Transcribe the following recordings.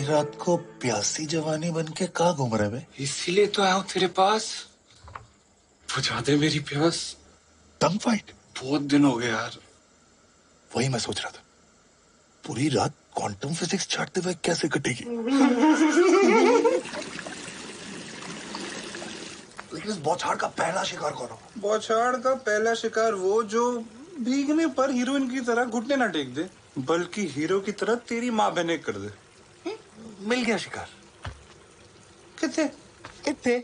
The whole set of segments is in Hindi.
रात को प्यासी जवानी बन के कहाँ घूम रहे बे? इसीलिए तो आया हूँ तेरे पास, बुझा दे मेरी प्यास। टंग फाइट बहुत दिन हो गए यार। वही मैं सोच रहा था, पूरी रात क्वांटम फिजिक्स छाटते हुए कैसे कटेगी। लेकिन इस बौछार का पहला शिकार कौन होगा? बौछार का पहला शिकार वो जो भीगने पर हीरोइन की तरह घुटने ना टेक दे, बल्कि हीरो की तरह तेरी माँ बहने कर दे। मिल गया शिकार। कितने कितने?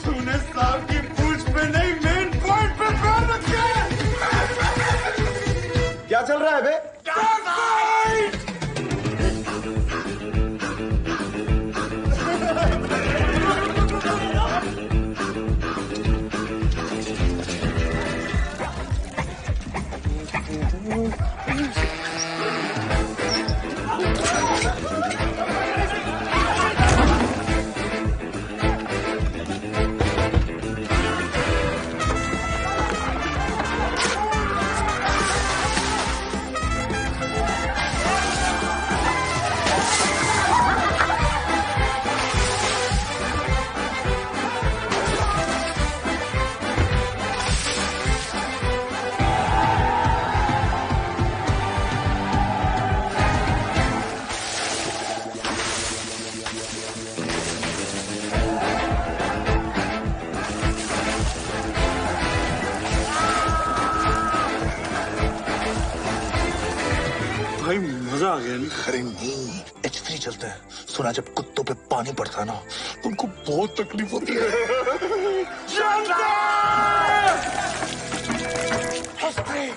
तूने सांप की पूंछ पे नहीं, मेन पॉइंट पे पैर रखे। क्या चल रहा है बे? भाई मजा आ गया नहीं? अरे नहीं, H3 चलता है। सुना जब कुत्तों पे पानी पड़ता है ना, तो उनको बहुत तकलीफ होती है। H3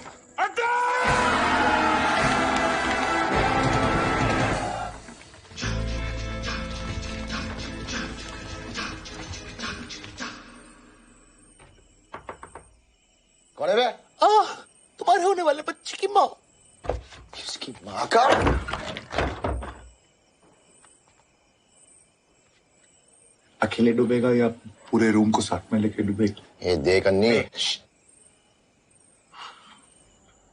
कौन है बे? तुम्हारे होने वाले बच्चे की माँ। किसकी माँ का? अकेले डूबेगा या पूरे रूम को साथ में लेके डूबेगा? ये देख अन्नी,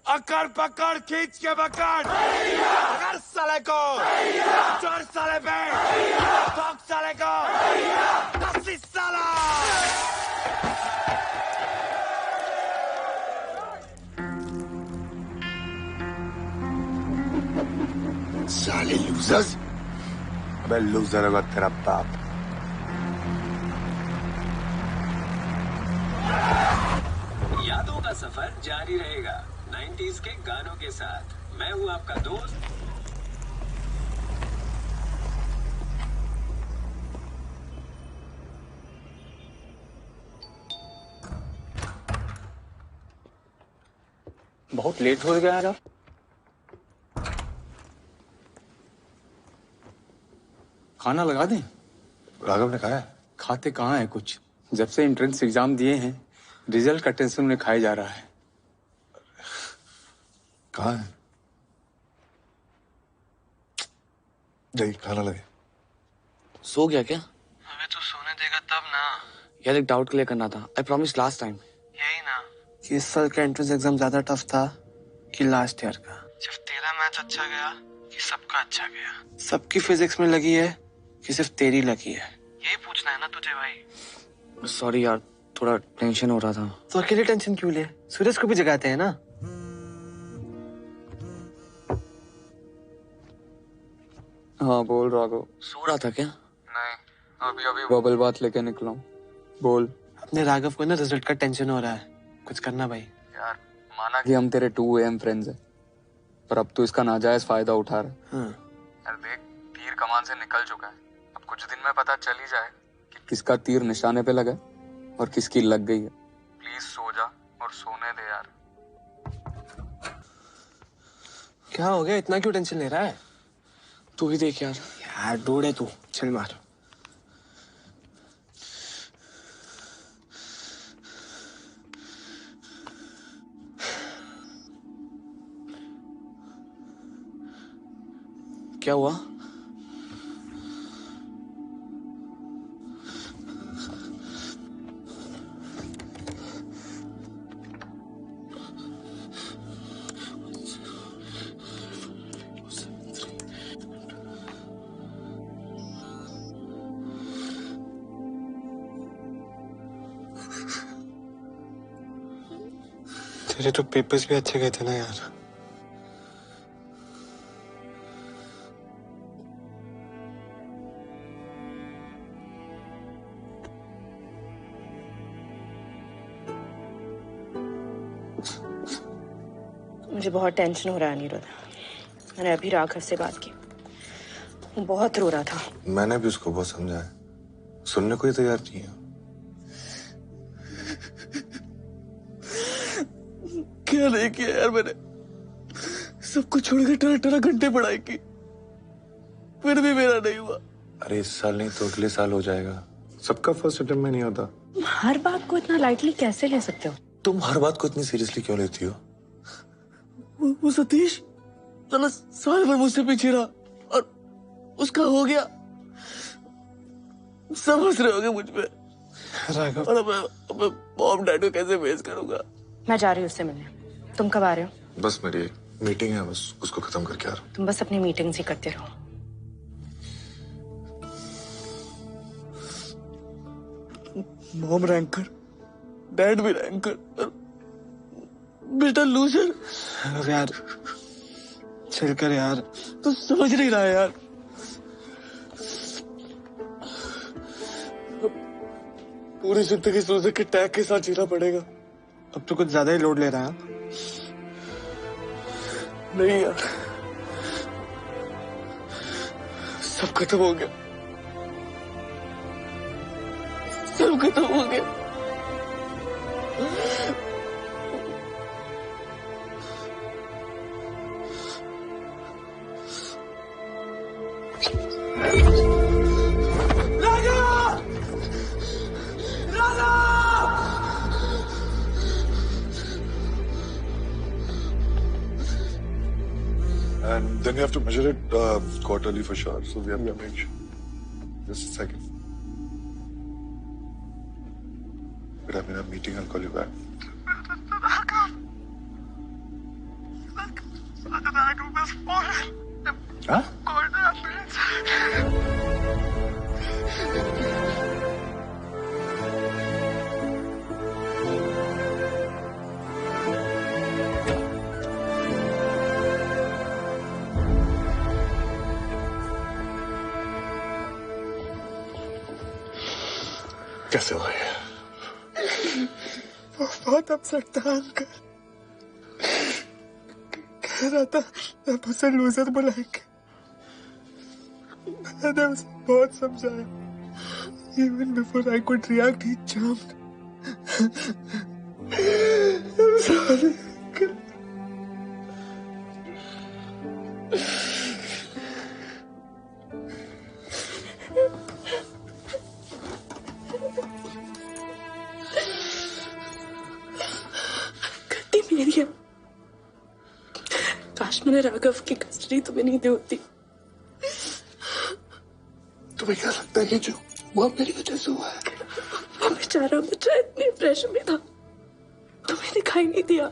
अकड़ पकड़ खींच के पकड़, पकड़ साले को, चोर साले पे, ठोक साले को, कसी साला। साले लूजर्स। अबे लूजर होगा तेरा बाप। यादों का सफर जारी रहेगा 90s के गानों के साथ। मैं हूँ आपका दोस्त। बहुत लेट हो गया यार। खाना लगा दें? राघव ने कहा है। खाते कहाँ है कुछ। जब से एंट्रेंस एग्जाम दिए हैं, रिजल्ट का टेंशन उन्हें खाया जा रहा है। कहाँ है? नहीं, खाना लगे। सो गया क्या? अबे तू सोने देगा तब ना। यार एक डाउट क्लियर करना था। I promise last time. यही ना कि इस साल का एंट्रेंस एग्जाम ज्यादा टफ था कि लास्ट ईयर का? सिर्फ तेरा मैच अच्छा गया कि सबका अच्छा गया? सबकी फिजिक्स में लगी है कि सिर्फ तेरी लगी है? यही पूछना है ना तुझे भाई। सॉरी यार, थोड़ा टेंशन हो रहा था। तो अकेले टेंशन क्यों ले? सूरज को भी जगाते हैं ना। हाँ बोल राघव। सो रहा था क्या? नहीं, अभी अभी बबल बात लेके निकला हूँ। बोल। अपने राघव को ना रिजल्ट का टेंशन हो रहा है, कुछ करना भाई। यार माना कि हम तेरे 2 AM फ्रेंड्स हैं, पर अब तू इसका नाजायज फायदा उठा रहा है। हाँ। यार देख, तीर कमान से निकल चुका है। अब कुछ दिन में पता चल ही जाए कि किसका तीर निशाने पे लगा और किसकी लग गई है। प्लीज सो जा और सोने दे यार। क्या हो गया, इतना क्यों टेंशन ले रहा है? तू ही देख यार। यार डोड़े तू, चल मार। क्या हुआ? तेरे तो पेपर्स भी अच्छे गए थे ना यार। मुझे बहुत टेंशन हो रहा है अनिरुद्ध। मैंने अभी राघव से बात की, वो बहुत रो रहा था। मैंने भी उसको बहुत समझाया, सुनने को ही तैयार नहीं है। क्या नहीं किया यार मैंने, सब कुछ छोड़ के 18 घंटे पढ़ाई की, फिर भी मेरा नहीं हुआ। अरे इस साल नहीं तो अगले साल हो जाएगा। सबका फर्स्ट अटेम्प्ट में नहीं होता। हर बात को इतना लाइटली कैसे ले सकते हो? तुम हर बात को इतनी सीरियसली क्यों लेती हो? वो सतीश साला साल भर मुझसे पीछे रहा और उसका हो गया। सब हंस रहे होंगे मुझ पे। राघव, और अब मैं मॉम डैड को कैसे फेस करूंगा? मैं जा रही हूँ उससे मिलने। तुम कब आ रहे हो? बस मेरी एक मीटिंग है, बस उसको खत्म करके आ रहा हूं। तुम बस अपनी मीटिंग्स ही करते रहो। मॉम रैंकर, डैड भी रैंकर, बेटा लूजर। राघव यार, चल कर यार। तू समझ नहीं रहा है यार। पूरी जिंदगी लूजर के टैग के साथ जीना पड़ेगा। अब तो कुछ ज्यादा ही लोड ले रहा है। नहीं यार, सब खत्म हो गया, सब खत्म हो गया। And then you have to measure it quarterly for sure. So we have to make sure. Just a second. But I'm in a meeting. I'll call you back. Huh? कैसे हो गए? बहुत अपसेट था अंकल। कह रहा था अब उसे लूजर बुलाएंगे। मैंने उसे बहुत समझाया। Even before I could react, he jumped. I'm sorry, uncle. गलती मेरी है। काश मैंने राघव की कस्टडी तुम्हें नहीं दी होती। तुम्हें क्या लगता है कि जो हुआ मेरी वजह से हुआ है? वो बेचारा बच्चा इतने प्रेशर में था, तुम्हें दिखाई नहीं दिया।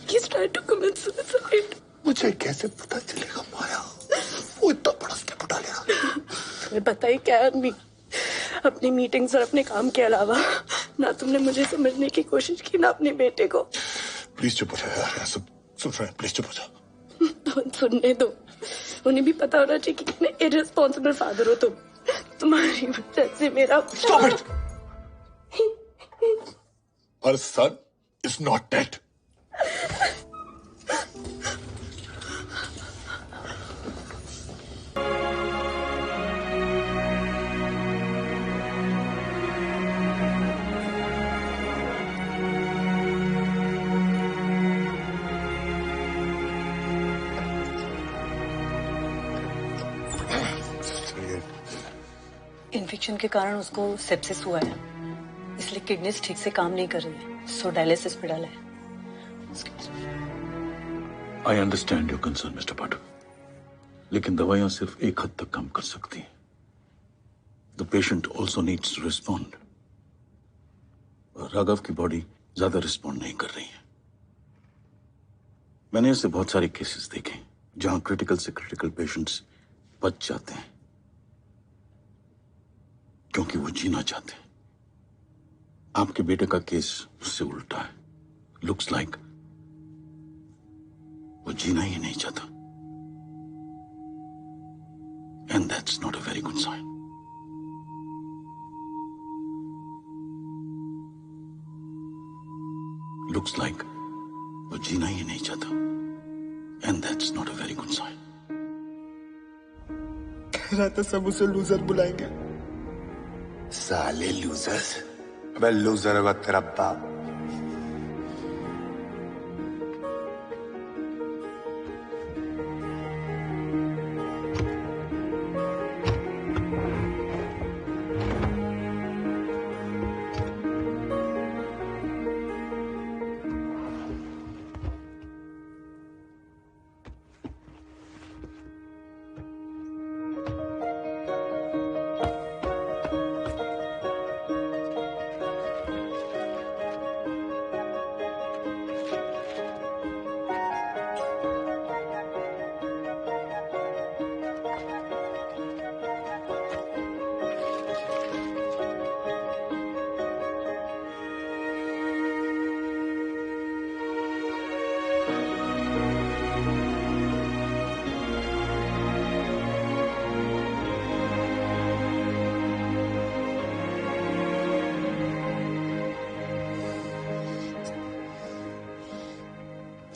He's trying to commit suicide. मुझे कैसे पता चलेगा माया? वो इतना बड़स के पटा लिया। तुम्हें पता ही क्या है, अपनी मीटिंग्स और अपने काम के अलावा ना तुमने मुझे समझने की कोशिश की ना अपने बेटे को। प्लीज चुप हो जाओ यार, सब सुन रहे हैं। प्लीज चुप हो जाओ। तो सुनने दो, उन्हें भी पता होना चाहिए कि कितने इररिस्पॉन्सिबल फादर हो तुम। तुम्हारी वजह से मेरा Stop it! Our son is not dead. Infection के कारण उसको सेप्सिस हुआ है, इसलिए किडनीज ठीक से काम नहीं कर रही है, सो डायलिसिस पे डाला है। I understand your concern mister Pathak, लेकिन दवाइयां सिर्फ एक हद तक काम कर सकती हैं। The patient also needs to respond. Raghav की बॉडी ज्यादा रिस्पॉन्ड नहीं कर रही है। मैंने ऐसे बहुत सारे केसेस देखे जहां क्रिटिकल से क्रिटिकल पेशेंट्स बच जाते हैं क्योंकि वो जीना चाहते हैं। आपके बेटे का केस उससे उल्टा है, लुक्स लाइक वो जीना ही नहीं चाहता, and that's not a very good sign. Looks like वो जीना ही नहीं चाहता, and that's not a very good sign. कह रहा था सब उसे लूजर बुलाएंगे। साले लूजर्स। अबे लूजर होगा तेरा बाप।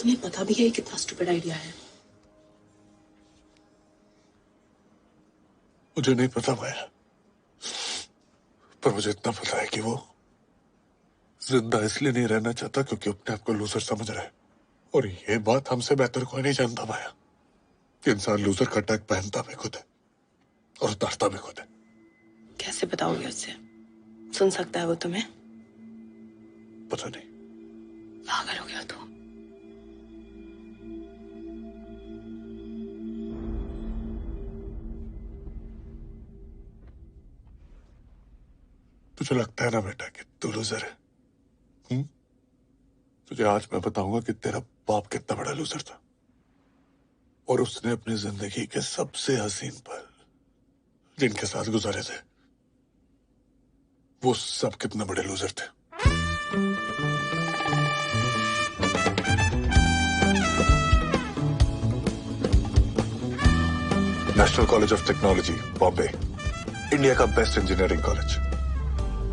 तुम्हें पता भी है ये कितना स्टूपिड आइडिया है? मुझे नहीं पता माया, पर मुझे इतना पता है कि वो जिंदा इसलिए नहीं रहना चाहता क्योंकि अपने आप को लूजर समझ रहा है। और ये बात हमसे बेहतर कोई नहीं जानता माया कि इंसान लूजर का टैग पहनता भी खुद है और उतारता भी खुद है। कैसे बताओगे उससे? सुन सकता है वो तुम्हें? पता नहीं। पागल हो गया तू। तुझे लगता है ना बेटा कि तू लूजर है? तुझे आज मैं बताऊंगा कि तेरा बाप कितना बड़ा लूजर था और उसने अपनी जिंदगी के सबसे हसीन पल जिनके साथ गुजारे थे वो सब कितने बड़े लूजर थे। National college of technology Bombay, India का बेस्ट इंजीनियरिंग कॉलेज।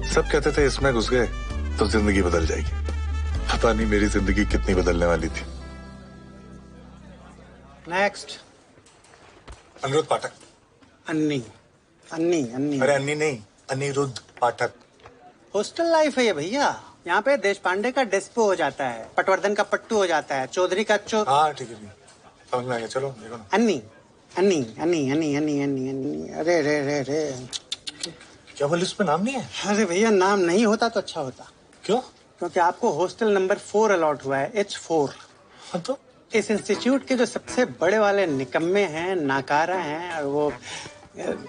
सब कहते थे इसमें घुस गए तो जिंदगी बदल जाएगी। पता नहीं मेरी जिंदगी कितनी बदलने वाली थी। नेक्स्ट। अनिरुद्ध पाठक। अन्नी अन्नी अन्नी। अरे अन्नी नहीं, अनिरुद्ध पाठक। हॉस्टल लाइफ है ये भैया। यहाँ पे देश पांडे का डेस्पो हो जाता है, पटवर्धन का पट्टू हो जाता है, चौधरी का हाँ ठीक है, समझ में आ गया। चलो देखो ना। अन्नी अन्नी अन्नी अन्नी अन्नी अन्नी अन्नी। अरे रे रे रे, क्या बोले उसमें नाम नहीं है? अरे भैया नाम नहीं होता तो अच्छा होता। क्यों? क्योंकि आपको हॉस्टल नंबर 4 अलॉट हुआ है, H4। हाँ तो इस इंस्टीट्यूट के जो सबसे बड़े वाले निकम्मे हैं, नाकारा हैं और वो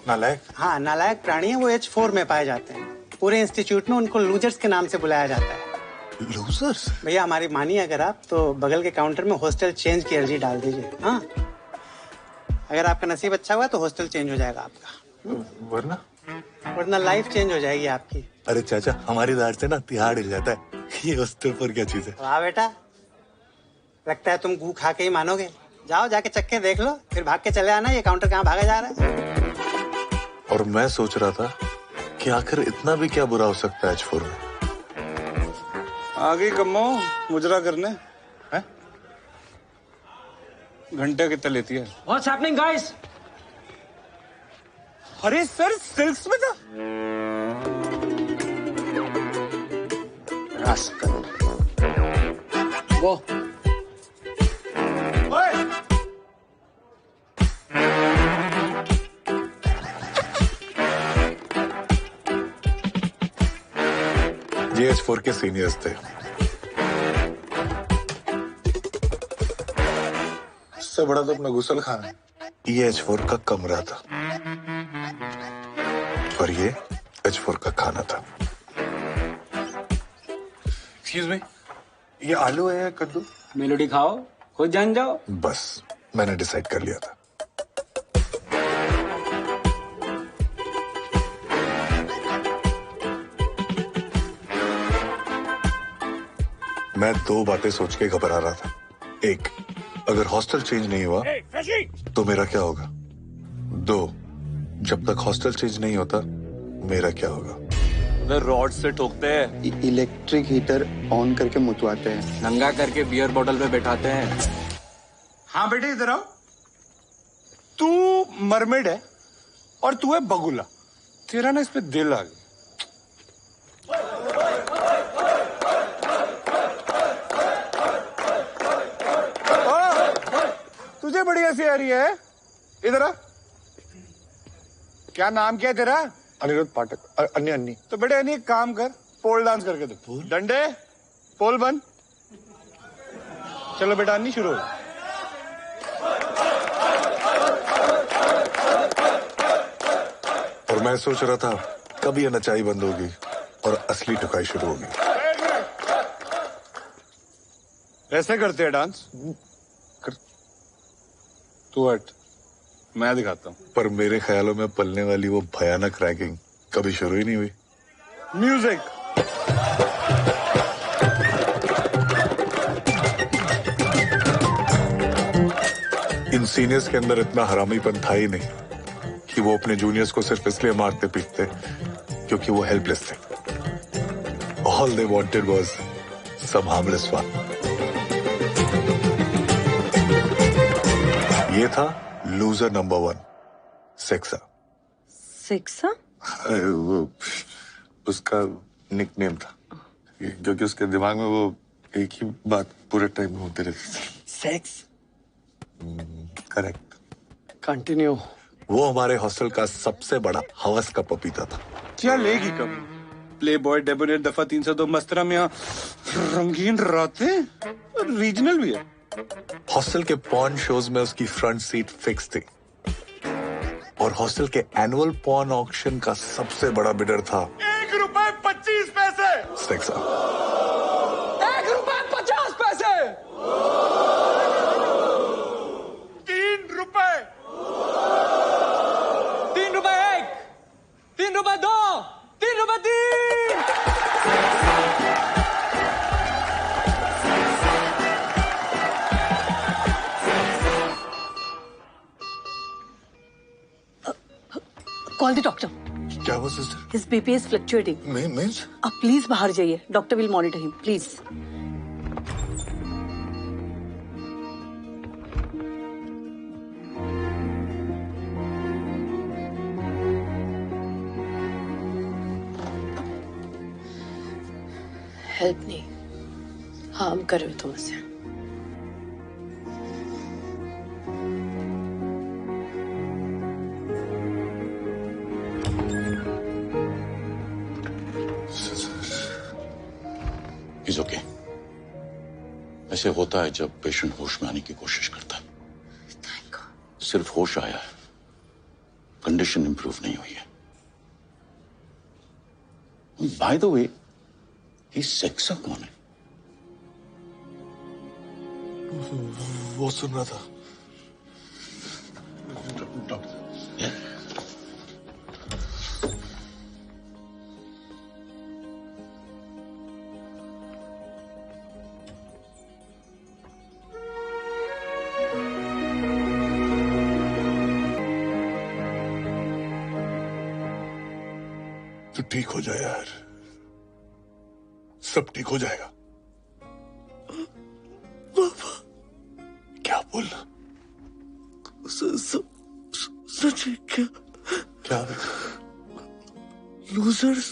नालायक। हाँ नालायक प्राणी हैं, वो H4 में पाए जाते हैं। पूरे इंस्टीट्यूट में उनको लूजर्स के नाम से बुलाया जाता है। लूजर्स? भैया हमारी मानिए अगर आप तो बगल के काउंटर में हॉस्टल चेंज की अर्जी डाल दीजिए। हाँ अगर आपका नसीब अच्छा हुआ तो हॉस्टल चेंज हो जाएगा आपका, वरना लाइफ चेंज हो जाएगी आपकी। अरे चाचा हमारी दाढ़ से ना तिहाड़ हिल जाता है। ये हॉस्टल पर क्या चीज है? वाह बेटा, लगता है तुम गू खा के ही मानोगे। जाओ जाके चक्के देख लो, फिर भाग के चले आना। ये काउंटर कहाँ भागा जा रहा है? और मैं सोच रहा था कि आखिर इतना भी क्या बुरा हो सकता है H4 में। आ गई कम्मो मुजरा करने है? घंटे कितना लेती है? What's happening, guys? अरे सर सिल्क्स में था। वो ये H4 के सीनियर्स थे। इससे बड़ा तो अपना गुसल खाना है। ये H4 का कमरा था और ये H4 का खाना था। एक्सक्यूज मी, ये आलू है या कद्दू? मेलोडी खाओ, खुद जान जाओ। बस मैंने डिसाइड कर लिया था। मैं दो बातें सोच के घबरा रहा था। एक, अगर हॉस्टल चेंज नहीं हुआ तो मेरा क्या होगा? दो, जब तक हॉस्टल चेंज नहीं होता मेरा क्या होगा? रॉड से ठोकते हैं, इलेक्ट्रिक हीटर ऑन करके मुतवाते हैं, नंगा करके बियर बोतल पे बैठाते हैं। हाँ बेटे इधर आओ। तू मरमेड है और तू है बगुला। तेरा ना इस पे दिल आ गया। तुझे बड़ी हंसी आ रही है, इधर आ। क्या नाम क्या है तेरा? अनिरुद्ध पाठक। अन्य अन्नी। तो बेटे अन्नी एक काम कर, पोल डांस करके दे। डंडे पोल बन। चलो बेटा अन्नी शुरू हो। और मैं सोच रहा था कब ये नचाई बंद होगी और असली टुकाई शुरू होगी। ऐसे करते हैं डांस? तू हट, मैं दिखाता हूँ। पर मेरे ख्यालों में पलने वाली वो भयानक रैगिंग कभी शुरू ही नहीं हुई। म्यूजिक। इन सीनियर्स के अंदर इतना हरामीपन था ही नहीं कि वो अपने जूनियर्स को सिर्फ इसलिए मारते पीटते क्योंकि वो हेल्पलेस थे। All they wanted was some harmless fun. ये था लूजर नंबर 1, सेक्सा। सेक्सा? वो उसका निकनेम था क्योंकि उसके दिमाग में वो एक ही बात पूरे टाइम में होती रहती थी। सेक्स। करेक्ट। कंटिन्यू। वो हमारे हॉस्टल का सबसे बड़ा हवस का पपीता था। क्या लेगी कब? प्ले बॉय, डेबोनेट, दफा 302, मस्तरा में रंगीन रातें, रीजनल भी है। हॉस्टल के पॉर्न शोज में उसकी फ्रंट सीट फिक्स थी और हॉस्टल के एनुअल पॉर्न ऑक्शन का सबसे बड़ा बिडर था ₹1.25 सेक्सा। ₹1.50। ₹3। ₹3 ₹3 ₹2 कॉल द डॉक्टर। क्या हुआ sister? His BP is fluctuating. Means? आप प्लीज बाहर जाइए, doctor will monitor him please. Help नहीं, हार्म कर रहे हो तुम उसे। Is okay. ऐसे होता है जब पेशेंट होश में आने की कोशिश करता है। सिर्फ होश आया है, कंडीशन इंप्रूव नहीं हुई है। बाय द वे, ये सेक्सा कौन है? वो सुन रहा था। तो ठीक हो जाए यार, सब ठीक हो जाएगा। बाबा क्या बोलना? सच है क्या? क्या लूजर्स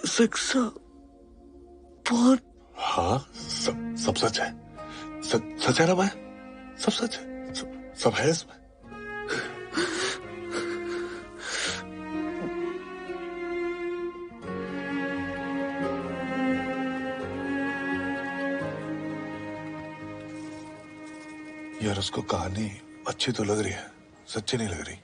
सेक्सा पॉर्न? हाँ, सब सच है। सच है ना भाई? सब सच है, सब है इसमें। यार उसको कहानी अच्छी तो लग रही है, सच्ची नहीं लग रही।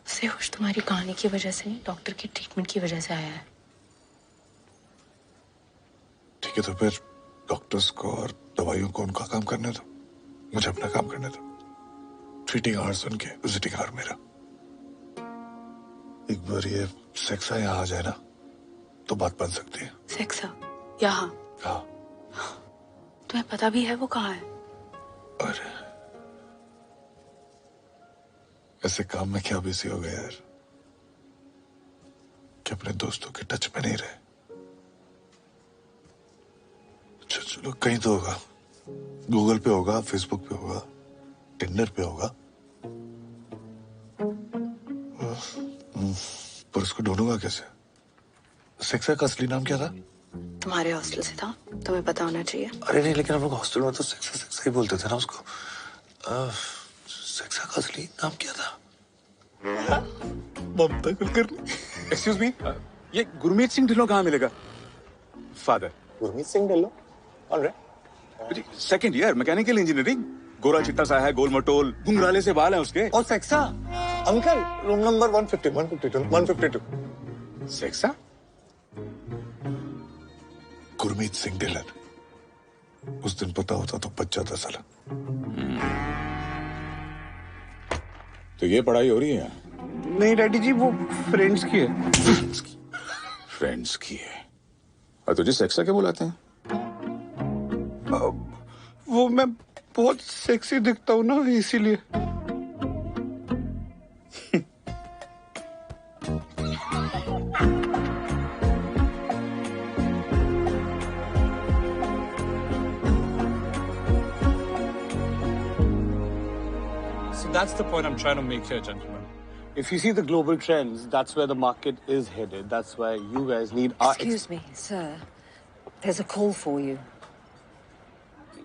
उसे होश तुम्हारी कहानी की वजह से नहीं, डॉक्टर की ट्रीटमेंट की वजह से आया है। ठीक है तो फिर डॉक्टर्स को और दवाइयों को उनका काम करने दो, मुझे अपना काम करने दो। ट्रीटिंग आवर्स उनके, विजिटिंग आवर मेरा। एक बार ये सेक्सा यहाँ आ जाए ना, तो बात बन सकती है। सेक्सा यहाँ? हाँ। तुम्हें पता भी है वो कहाँ है? अरे ऐसे काम में क्या बिजी हो गया यार कि अपने दोस्तों के टच में नहीं रहे। चलो कहीं तो होगा, गूगल पे होगा, फेसबुक पे होगा, टिंडर पे होगा, पर उसको ढूंढूंगा कैसे? सेक्सा का असली नाम क्या था? तुम्हारे हॉस्टल से था, तुम्हें पता होना चाहिए। अरे नहीं, लेकिन हम लोग हॉस्टल में तो सेक्सा सेक्सा ही बोलते थे ना उसको। सेक्सा का असली नाम क्या था? ममता कुलकर्णी। एक्सक्यूज मी, ये गुरमीत सिंह ढिल्लों कहाँ मिलेगा? Father Gurmeet Singh Dhillon? Alright. Second year mechanical engineering, गोरा चिट्टा सा है, गोल मटोल, घुंघराले से बाल हैं उसके। और सेक्सा? Uncle room number 152। सेक्सा? गुरमीत सिंह ढिल्लन। उस दिन पता होता तो बच जाता साला। तो ये पढ़ाई हो रही है? नहीं डैडी जी, वो फ्रेंड्स की है। फ्रेंड्स की है? और तुझे सेक्सा क्या बुलाते हैं? वो मैं बहुत सेक्सी दिखता हूँ ना, इसीलिए। So that's the point I'm trying to make here, gentlemen. If you see the global trends, that's where the market is headed. That's why you guys need our... Excuse me, sir. There's a call for you.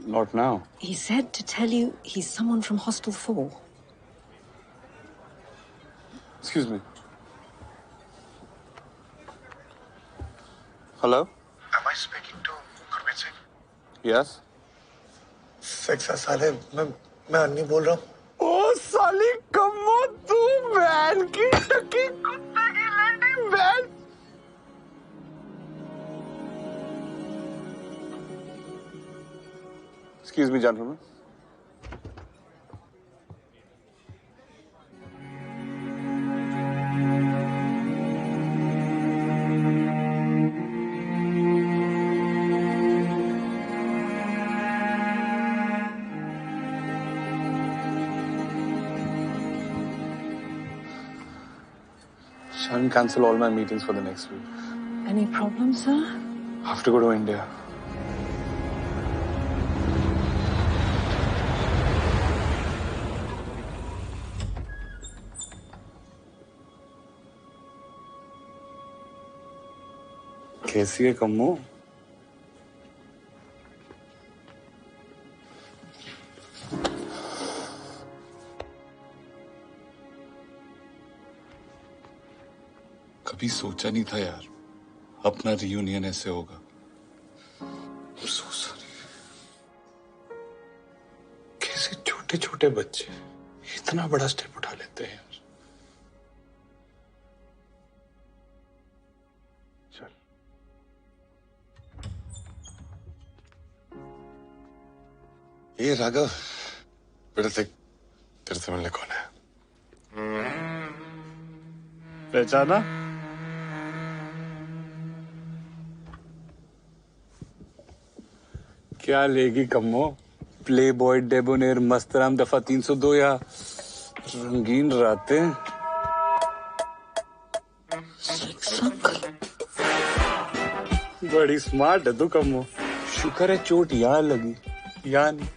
Not now. He said to tell you he's someone from Hostel 4. Excuse me. Hello? Am I speaking to Gurmeet Singh? Yes? सेक्सा साले, मैं अन्नी बोल रहा हूँ। ओ साली कम्मो, तू वैन की टकी कुत्ते की लेडी वैन। Excuse me, gentlemen. Shan, cancel all my meetings for the next week. Any problems, sir? I have to go to India. कैसी है कम्मो? कभी सोचा नहीं था यार अपना रियूनियन ऐसे होगा। So sorry. कैसे छोटे छोटे बच्चे इतना बड़ा स्टेप उठा लेते हैं यार। ये राघव, बेटा देख, तेरे से मिलने कौन है? पहचाना? क्या लेगी कम्मो? प्ले बॉय, डेबोनेर, मस्तराम दफा 302 या रंगीन रातें? बड़ी स्मार्ट है तू कम्मो। शुक्र है चोट यहाँ लगी, यहाँ नहीं,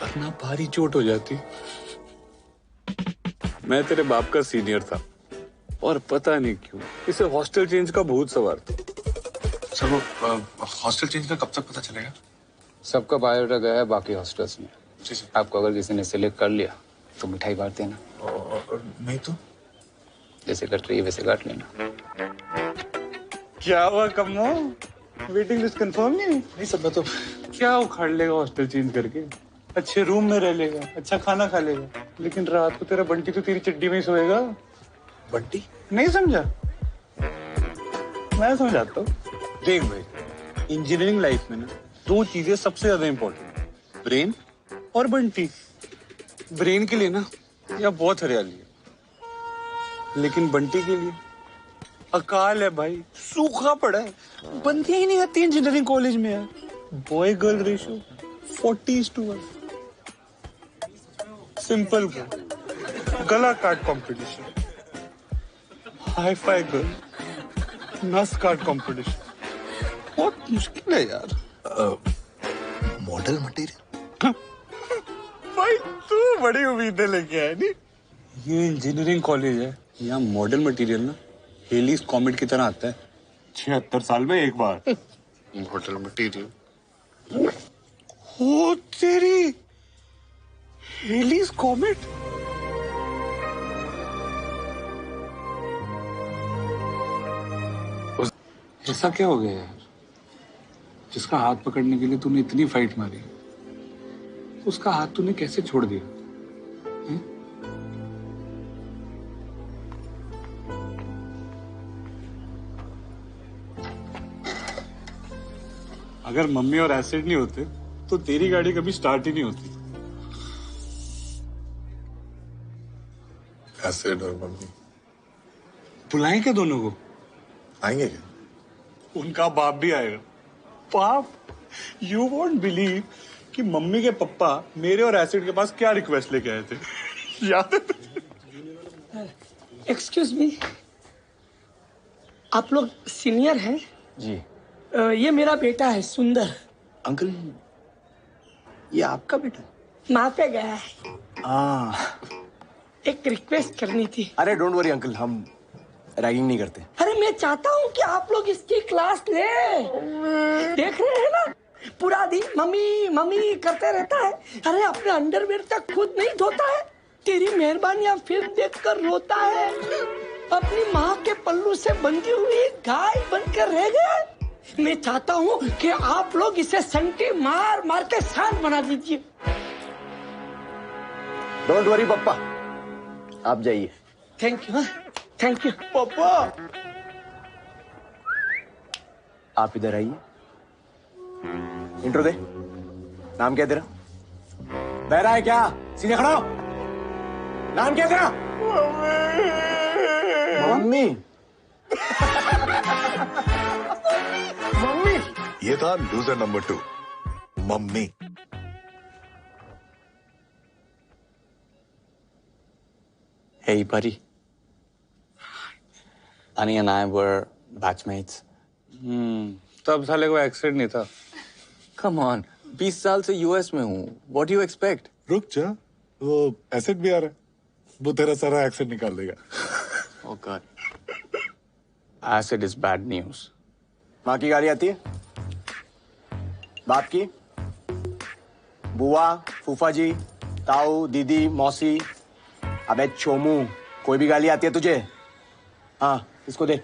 वरना भारी चोट हो जाती। मैं तेरे बाप का सीनियर था और पता नहीं क्यों इसे हॉस्टल चेंज का भूत सवार था। सर वो हॉस्टल चेंज का कब तक पता चलेगा? सबका बायोडाटा गया है बाकी हॉस्टल्स में। आपको अगर किसी ने सिलेक्ट कर लिया तो मिठाई बांट देना, और नहीं तो जैसे कट रही है वैसे काट लेना। क्या हुआ कम्मो? वेटिंग लिस्ट कंफर्म नहीं सब मैं तो क्या उखाड़ लेगा हॉस्टल चेंज करके? अच्छे रूम में रह लेगा, अच्छा खाना खा लेगा, लेकिन रात को तेरा बंटी तो तेरी चड्डी में ही सोएगा। बंटी? नहीं समझा? मैं समझाता हूँ। देख भाई, इंजीनियरिंग लाइफ में ना दो चीजें सबसे ज्यादा इंपॉर्टेंट है, ब्रेन और बंटी। ब्रेन के लिए ना यहाँ बहुत हरियाली है, लेकिन बंटी के लिए अकाल है भाई, सूखा पड़ा है, बंदियां ही नहीं आती इंजीनियरिंग कॉलेज में यार। Boy girl ratio 40:1। सिंपल गला काट कंपटीशन, हाई फाई गर्ल नस काट कंपटीशन, बहुत मुश्किल है यार। मॉडल मटेरियल भाई तू बड़ी उम्मीदें लेके आया नहीं। ये इंजीनियरिंग कॉलेज है, यहाँ मॉडल मटेरियल ना हेलीज कॉमेट की तरह आता है 76 साल में एक बार। मॉडल मटेरियल ओ तेरी, हेलीज कॉमेट। ऐसा क्या हो गया यार, जिसका हाथ पकड़ने के लिए तूने इतनी फाइट मारी, उसका हाथ तूने कैसे छोड़ दिया? अगर मम्मी और एसिड नहीं होते तो तेरी गाड़ी कभी स्टार्ट ही नहीं होती। एसिड और मम्मी बुलाएं क्या दोनों को? आएंगे क्या? उनका बाप भी आएगा। बाप, यू वोंट बिलीव कि मम्मी के पप्पा मेरे और एसिड के पास क्या रिक्वेस्ट लेके आए थे। याद है तुझे? एक्सक्यूज मी, आप लोग सीनियर हैं? जी। ये मेरा बेटा है सुंदर। अंकल, ये आपका बेटा? माँ पे गया है। एक रिक्वेस्ट करनी थी। अरे डोंट वरी अंकल, हम रैगिंग नहीं करते। अरे मैं चाहता हूँ कि आप लोग इसकी क्लास ले। देख रहे हैं ना, पूरा दिन मम्मी मम्मी करते रहता है। अरे अपने अंडरवेयर तक खुद नहीं धोता है। तेरी मेहरबानियां फिल्म देखकर रोता है। अपनी माँ के पल्लू से बंधी हुई गाय बनकर रह गया। मैं चाहता हूँ कि आप लोग इसे संटी मार मार के शांत बना दीजिए। डोंट वरी पप्पा, आप जाइए। थैंक यू, थैंक यू पापा। आप इधर आइए, इंट्रो दे। नाम क्या तेरा? बहरा है क्या? सीधे खड़ा हो। नाम क्या तेरा? मम्मी। मम्मी। ये था loser number 2, mummy. Hey, buddy. Annie and I were batchmates. तब साले को एक्सेंट नहीं था। Come on, 20 साल से यूएस में हूँ। What do you expect? रुक जा, वो एसिड भी आ रहा है, वो तेरा सारा एक्सेंट निकाल देगा। Oh God. Acid is bad news. माँ की गाली आती है? बाप की? बुआ, फूफा जी, ताऊ, दीदी, मौसी। अबे चोमू, कोई भी गाली आती है तुझे? हाँ, इसको दे।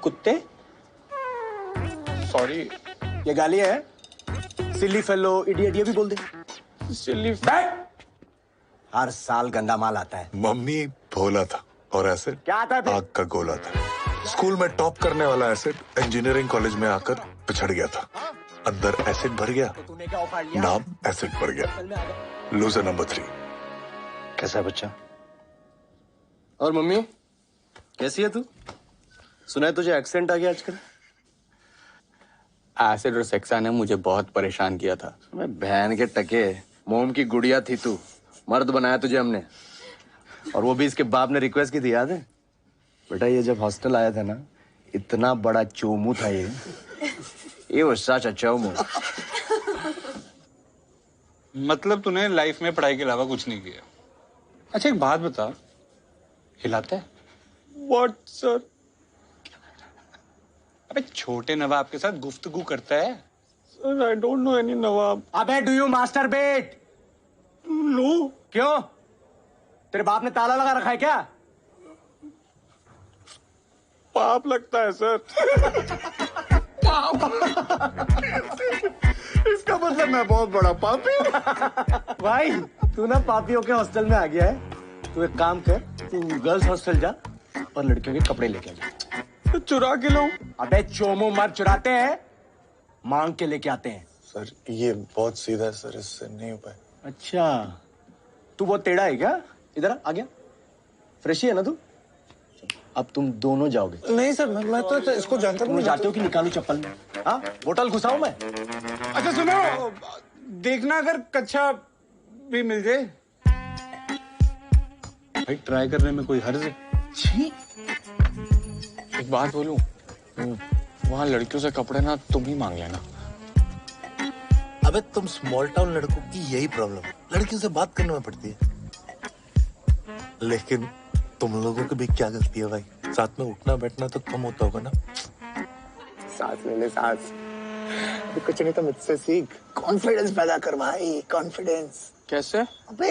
कुत्ते? सॉरी, ये गाली है? सिली फेलो, इडियट, ये भी बोल दे। सिली। हर साल गंदा माल आता है। मम्मी भोला था और एसिड क्या आता है? आग का गोला था। स्कूल में टॉप करने वाला एसिड इंजीनियरिंग कॉलेज में आकर पिछड़ गया था। अंदर एसिड भर गया, नाम एसिड पड़ गया। Loser number 3। कैसा है बच्चा? और मम्मी कैसी है तू? सुना है तुझे एक्सेंट आ गया आजकल। एसिड और सेक्सा ने मुझे बहुत परेशान किया था। मैं बहन के टके, मोम की गुड़िया थी तू। मर्द बनाया तुझे हमने, और वो भी इसके बाप ने रिक्वेस्ट की थी, याद है? बेटा ये जब हॉस्टल आया था ना, इतना बड़ा चोमू था ये वो सच चोमू। मतलब तूने लाइफ में पढ़ाई के अलावा कुछ नहीं किया। अच्छा एक बात बता, हिलाता है? What sir? अबे छोटे नवाब के साथ गुफ्तगू करता है? Sir, I don't know any नवाब। अबे डू यू मास्टरबेट? नो। क्यों? तेरे बाप ने ताला लगा रखा है क्या? पाप लगता है सर। इसका मतलब मैं बहुत बड़ा पापी। भाई तू ना पापियों के हॉस्टल में आ गया है। तू एक काम कर, तू गर्ल्स हॉस्टल जा और लड़कियों के कपड़े लेके आ जा। तो चुरा के लो। अबे चोमू मर्द चुराते हैं, मांग के लेके आते हैं। सर ये बहुत सीधा है सर, इससे नहीं हो पाए। अच्छा, तू बहुत टेढ़ा है क्या? इधर आ गया। फ्रेश ही है ना तू? अब तुम दोनों जाओगे। नहीं सर, मैं तो इसको जानता तुम जाते हो कि निकालू चप्पल में? हाँ, बोतल घुसाऊं मैं? अच्छा सुनो, देखना अगर कच्चा भी मिल जाए। भाई ट्राई करने में कोई हर्ज है? छी, एक बात बोलूं, वहाँ लड़कियों से कपड़े ना तुम ही मांग लेना। अबे तुम स्मॉल टाउन लड़कों की यही प्रॉब्लम है, लड़कियों से बात करने में पड़ती है। लेकिन तुम लोगों की भी क्या गलती है भाई, साथ में उठना बैठना तो कम होता होगा ना। सांस ले ले सांस, कुछ नहीं तो मुझसे सीख। कॉन्फिडेंस पैदा कर भाई, कॉन्फिडेंस। कैसे? अबे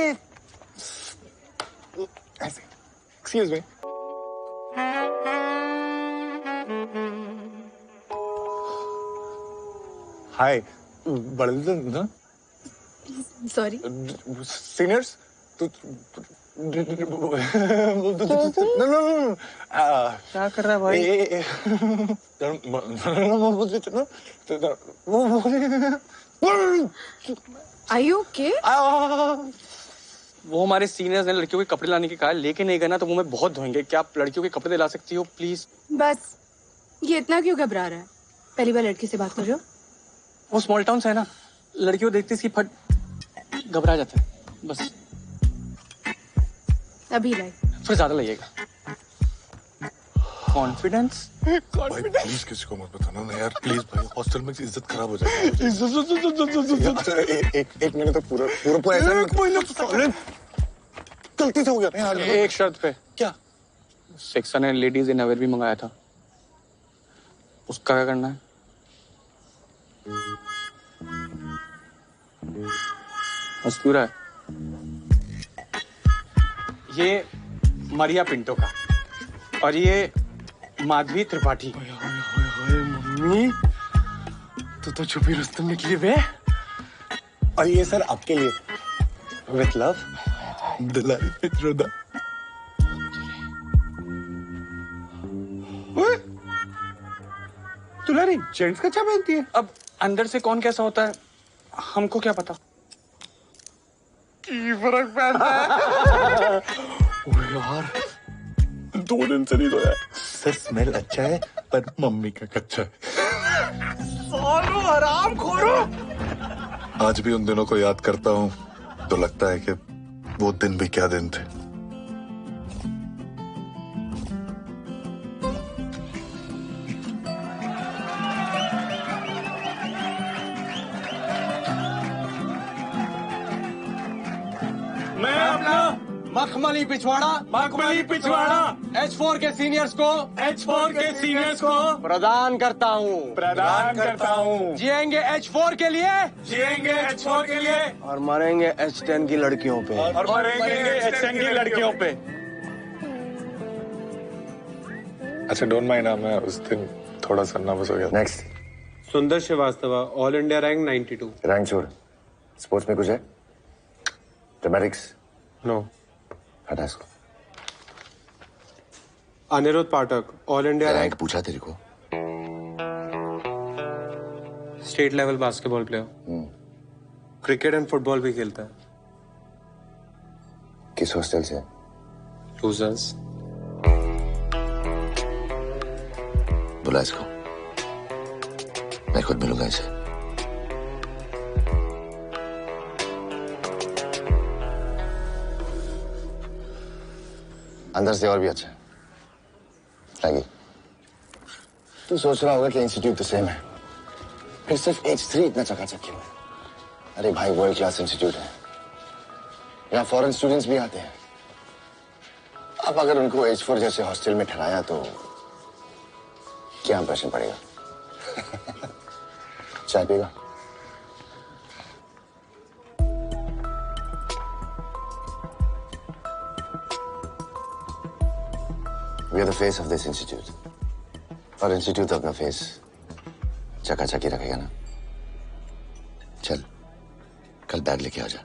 ऐसे। Excuse me. हाय, बड़े सॉरी। सीनियर्स तो क्या कर रहा है भाई? Are you okay? वो हमारे सीनियर्स ने लड़कियों के कपड़े लाने के कहा, लेके नहीं गए ना तो मुंह में बहुत धोएंगे। क्या आप लड़कियों के कपड़े दिला सकती हो प्लीज? बस ये इतना क्यों घबरा रहा है? पहली बार लड़की से बात कर रहे हो? वो स्मॉल टाउन से है ना, लड़कियों देखते इसकी फट घबरा जाते हैं बस। अभी लाई। फिर ज्यादा लगेगा। कॉन्फिडेंस? भाई प्लीज किसी को मत बताना ना यार, प्लीज भाई, हॉस्टल में इज्जत खराब हो जाएगी। एक महीने तो पूरा ऐसा गलती से हो गया ना यार। एक शर्त पे। क्या? सेक्शन ने लेडीज इनअवेयर भी मंगाया था, उसका क्या करना है? बस पूरा है। ये मरिया पिंटो का और ये माधवी त्रिपाठी। मम्मी, तू तो छुपी रुस्तम निकली बे। और ये सर आपके लिए, with love, Dulari Pitroda. Dulari gents का क्या पहनती है? अब अंदर से कौन कैसा होता है हमको क्या पता। की फर्क पड़ता है? ओए यार, 2 दिन से नहीं धोया। सर स्मेल अच्छा है पर मम्मी का कच्चा है। सोनू हराम खोरो। आज भी उन दिनों को याद करता हूँ तो लगता है कि वो दिन भी क्या दिन थे। मैं अपना मखमली पिछवाड़ा H4 के सीनियर्स को प्रदान करता हूँ। जिएंगे H4 के लिए, और मरेंगे H10 की लड़कियों पे। अच्छा डोंट माइंड, मैं उस दिन थोड़ा सा नर्वस हो गया। Next, Sundar Srivastava, all India rank 92। Rank छोड़, स्पोर्ट्स में कुछ है? टेमेटिक्स? नो। हटा इसको। Aniruddh Pathak, all India rank पूछा तेरे को? State level basketball player, cricket and football भी खेलता है। किस हॉस्टल से? लूजर्स। बुला इसको, मैं खुद मिलूंगा इसे। अंदर से और भी अच्छा है। लगी तू सोच रहा होगा कि इंस्टीट्यूट तो सेम है, फिर सिर्फ H3 इतना चकाचक क्यों है? अरे भाई, वर्ल्ड क्लास इंस्टीट्यूट है, यहाँ फॉरेन स्टूडेंट्स भी आते हैं। अब अगर उनको H4 जैसे हॉस्टल में ठहराया तो क्या इंप्रेशन पड़ेगा? चाय पीगा? We are the face of this institute. और इंस्टीट्यूट अपना फेस चकाचक ही रखेगा ना। चल, कल बैग लेके आ जा।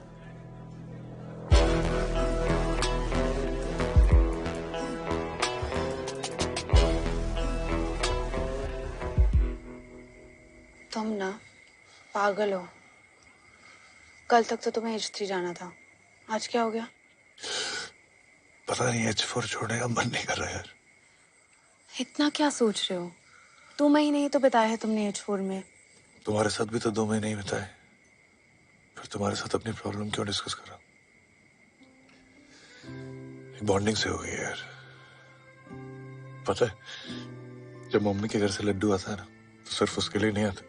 तुम ना पागल हो। कल तक तो तुम्हें H3 जाना था, आज क्या हो गया? पता नहीं H4 छोड़ने का मन नहीं कर रहा यार। इतना क्या सोच रहे हो? 2 महीने ही तो बिताए हैं तुमने H4 में। तुम्हारे साथ भी तो 2 महीने ही बिताए, फिर तुम्हारे साथ अपनी प्रॉब्लम क्यों डिस्कस कर रहा? बॉन्डिंग से हो गई यार। पता है, जब मम्मी के घर से लड्डू आता है ना, तो सिर्फ उसके लिए नहीं आते,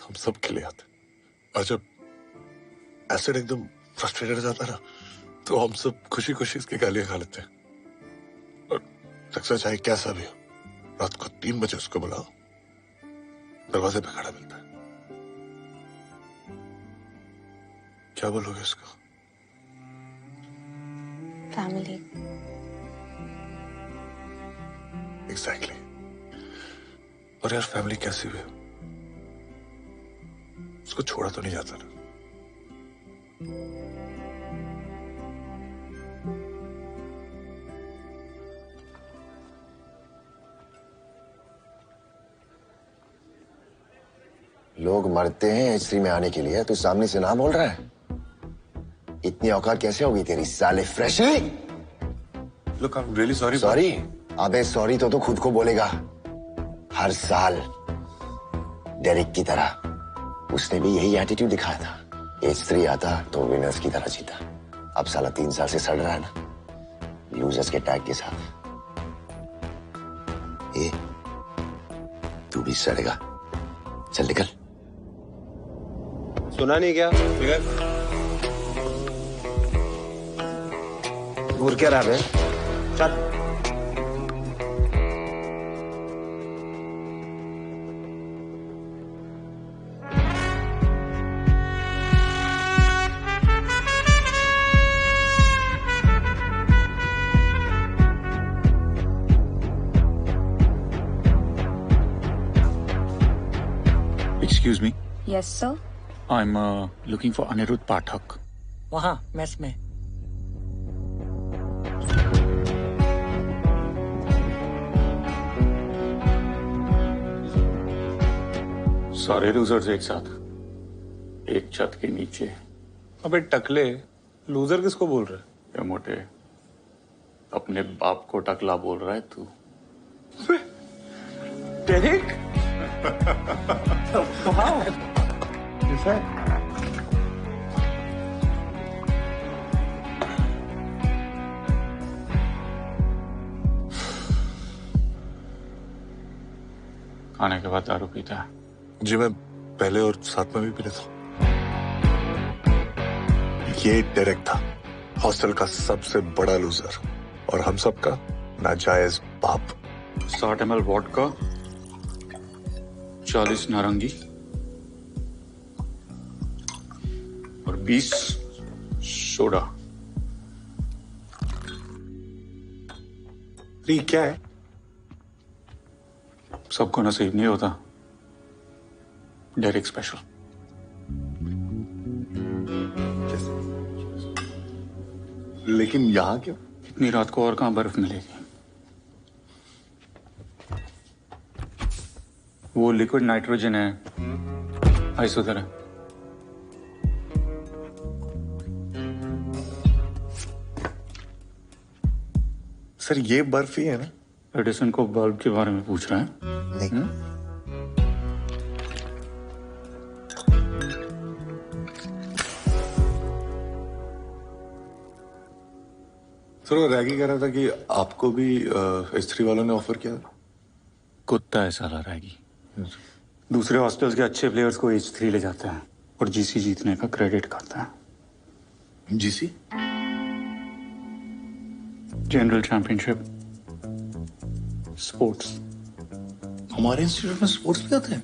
हम सब के लिए आते। और जब एसिड एकदम फ्रस्ट्रेटेड हो जाता है ना, तो हम सब खुशी खुशी इसकी गालियां खा लेते हैं। और सक्सेस चाहे कैसा भी हो, रात को 3 बजे उसको बुलाओ, दरवाजे पे खड़ा मिलता है। क्या बोलोगे उसको? फैमिली। एग्जैक्टली। और यार फैमिली कैसी भी हो, उसको छोड़ा तो नहीं जाता ना। लोग मरते हैं H3 में आने के लिए, तू सामने से ना बोल रहा है? इतनी औकात कैसे होगी तेरी साले freshly? Look, I'm really sorry. Sorry? अबे सॉरी तो खुद को बोलेगा। हर साल डेरिक की तरह उसने भी यही एटीट्यूड दिखाया था। H3 आता तो विनर्स की तरह जीता। अब साला 3 साल से सड़ रहा है ना, लूजर्स के टैग के साथ। ए, तू भी सड़ेगा। चल निकल। सुना नहीं क्या? घूर क्या रहा है? चल। Excuse me. Yes, sir. I'm looking for Anirudh Pathak. वहाँ मेस में। सारे लूजर्स एक साथ, एक छत के नीचे। अबे टकले, लूजर किसको बोल रहा है? क्या मोटे, अपने बाप को टकला बोल रहा है तू? डेरिक? खाने के बाद दारू पीता है? जी मैं पहले और साथ में भी पी लेता हूँ। ये डेरेक था, हॉस्टल का सबसे बड़ा लूजर और हम सब का नाजायज बाप। 60 ml वोडका, 40 नारंगी और 20 सोडा। क्या है? सबको नसीब नहीं होता, डेरिक स्पेशल। लेकिन यहाँ क्यों? इतनी रात को और कहाँ बर्फ मिलेगी? वो लिक्विड नाइट्रोजन है, आइस उधर है। सर ये बर्फ ही है ना? एडिसन को बल्ब के बारे में पूछ रहा है? नहीं। सर वो रैगी कह रहा था कि आपको भी H3 वालों ने ऑफर किया। कुत्ता है साला रैगी। दूसरे हॉस्टल्स के अच्छे प्लेयर्स को H3 ले जाता है और जीसी जीतने का क्रेडिट खाता है। जीसी? General championship sports. हमारे इंस्टीट्यूट में स्पोर्ट्स भी आते हैं?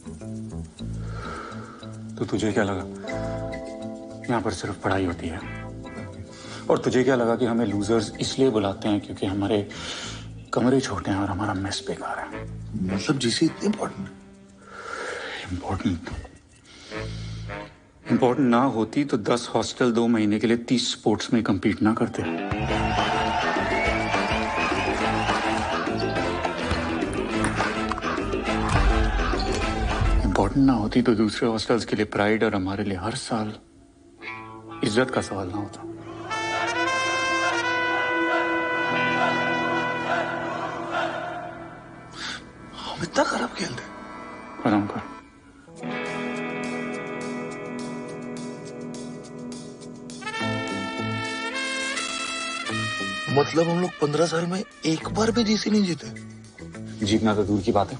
तो तुझे क्या लगा यहाँ पर सिर्फ पढ़ाई होती है? और तुझे क्या लगा कि हमें लूजर्स इसलिए बुलाते हैं क्योंकि हमारे कमरे छोटे हैं और हमारा मेस बेकार है? मतलब जीसी इतनी इम्पोर्टेंट? इम्पोर्टेंट ना होती तो 10 हॉस्टल 2 महीने के लिए 30 स्पोर्ट्स में compete ना करते। इम्पोर्टेंट ना होती तो दूसरे हॉस्टल्स के लिए प्राइड और हमारे लिए हर साल इज्जत का सवाल ना होता। इतना खराब खेलते? आराम कर। मतलब हम लोग 15 साल में एक बार भी जीसी नहीं जीते? जीतना तो दूर की बात है,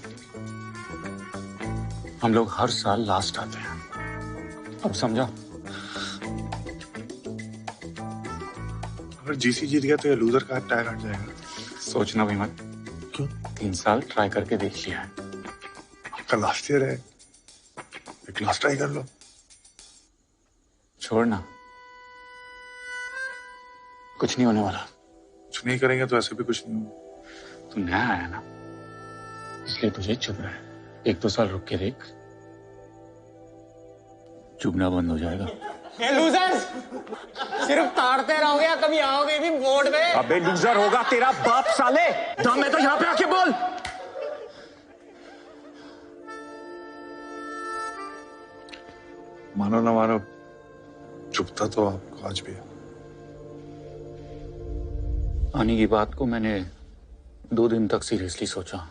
हम लोग हर साल लास्ट आते हैं। अब समझा? अगर जीसी जीत गया तो ये लूजर का टैग हट जाएगा। सोचना भी मत। क्यों? 3 साल ट्राई करके देख लिया है। आपका लास्ट ईयर है, एक लास्ट ट्राई कर लो। छोड़ना, कुछ नहीं होने वाला। कुछ नहीं करेंगे तो ऐसे भी कुछ नहीं होगा। तू नया आया ना, इसलिए तुझे चुभ रहा है। 1-2 साल रुक के देख, चुभना बंद हो जाएगा। ये लूजर्स, सिर्फ ताड़ते रहोगे या कभी आओगे भी बोर्ड में? अबे लूजर होगा तेरा बाप साले। दम है तो यहाँ पे आके बोल। मानो ना मानो, चुपता तो आपको आज भी है। आने की बात को मैंने 2 दिन तक सीरियसली सोचा,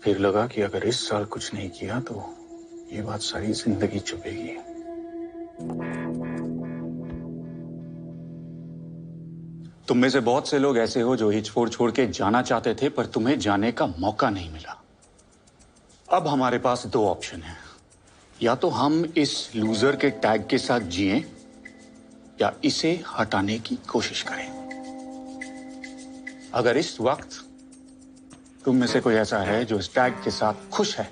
फिर लगा कि अगर इस साल कुछ नहीं किया तो ये बात सारी जिंदगी चुभेगी। तुम में से बहुत से लोग ऐसे हो जो हिचफोड़ छोड़ के जाना चाहते थे, पर तुम्हें जाने का मौका नहीं मिला। अब हमारे पास 2 ऑप्शन हैं, या तो हम इस लूजर के टैग के साथ जिएं या इसे हटाने की कोशिश करें। अगर इस वक्त तुम में से कोई ऐसा है जो इस टैग के साथ खुश है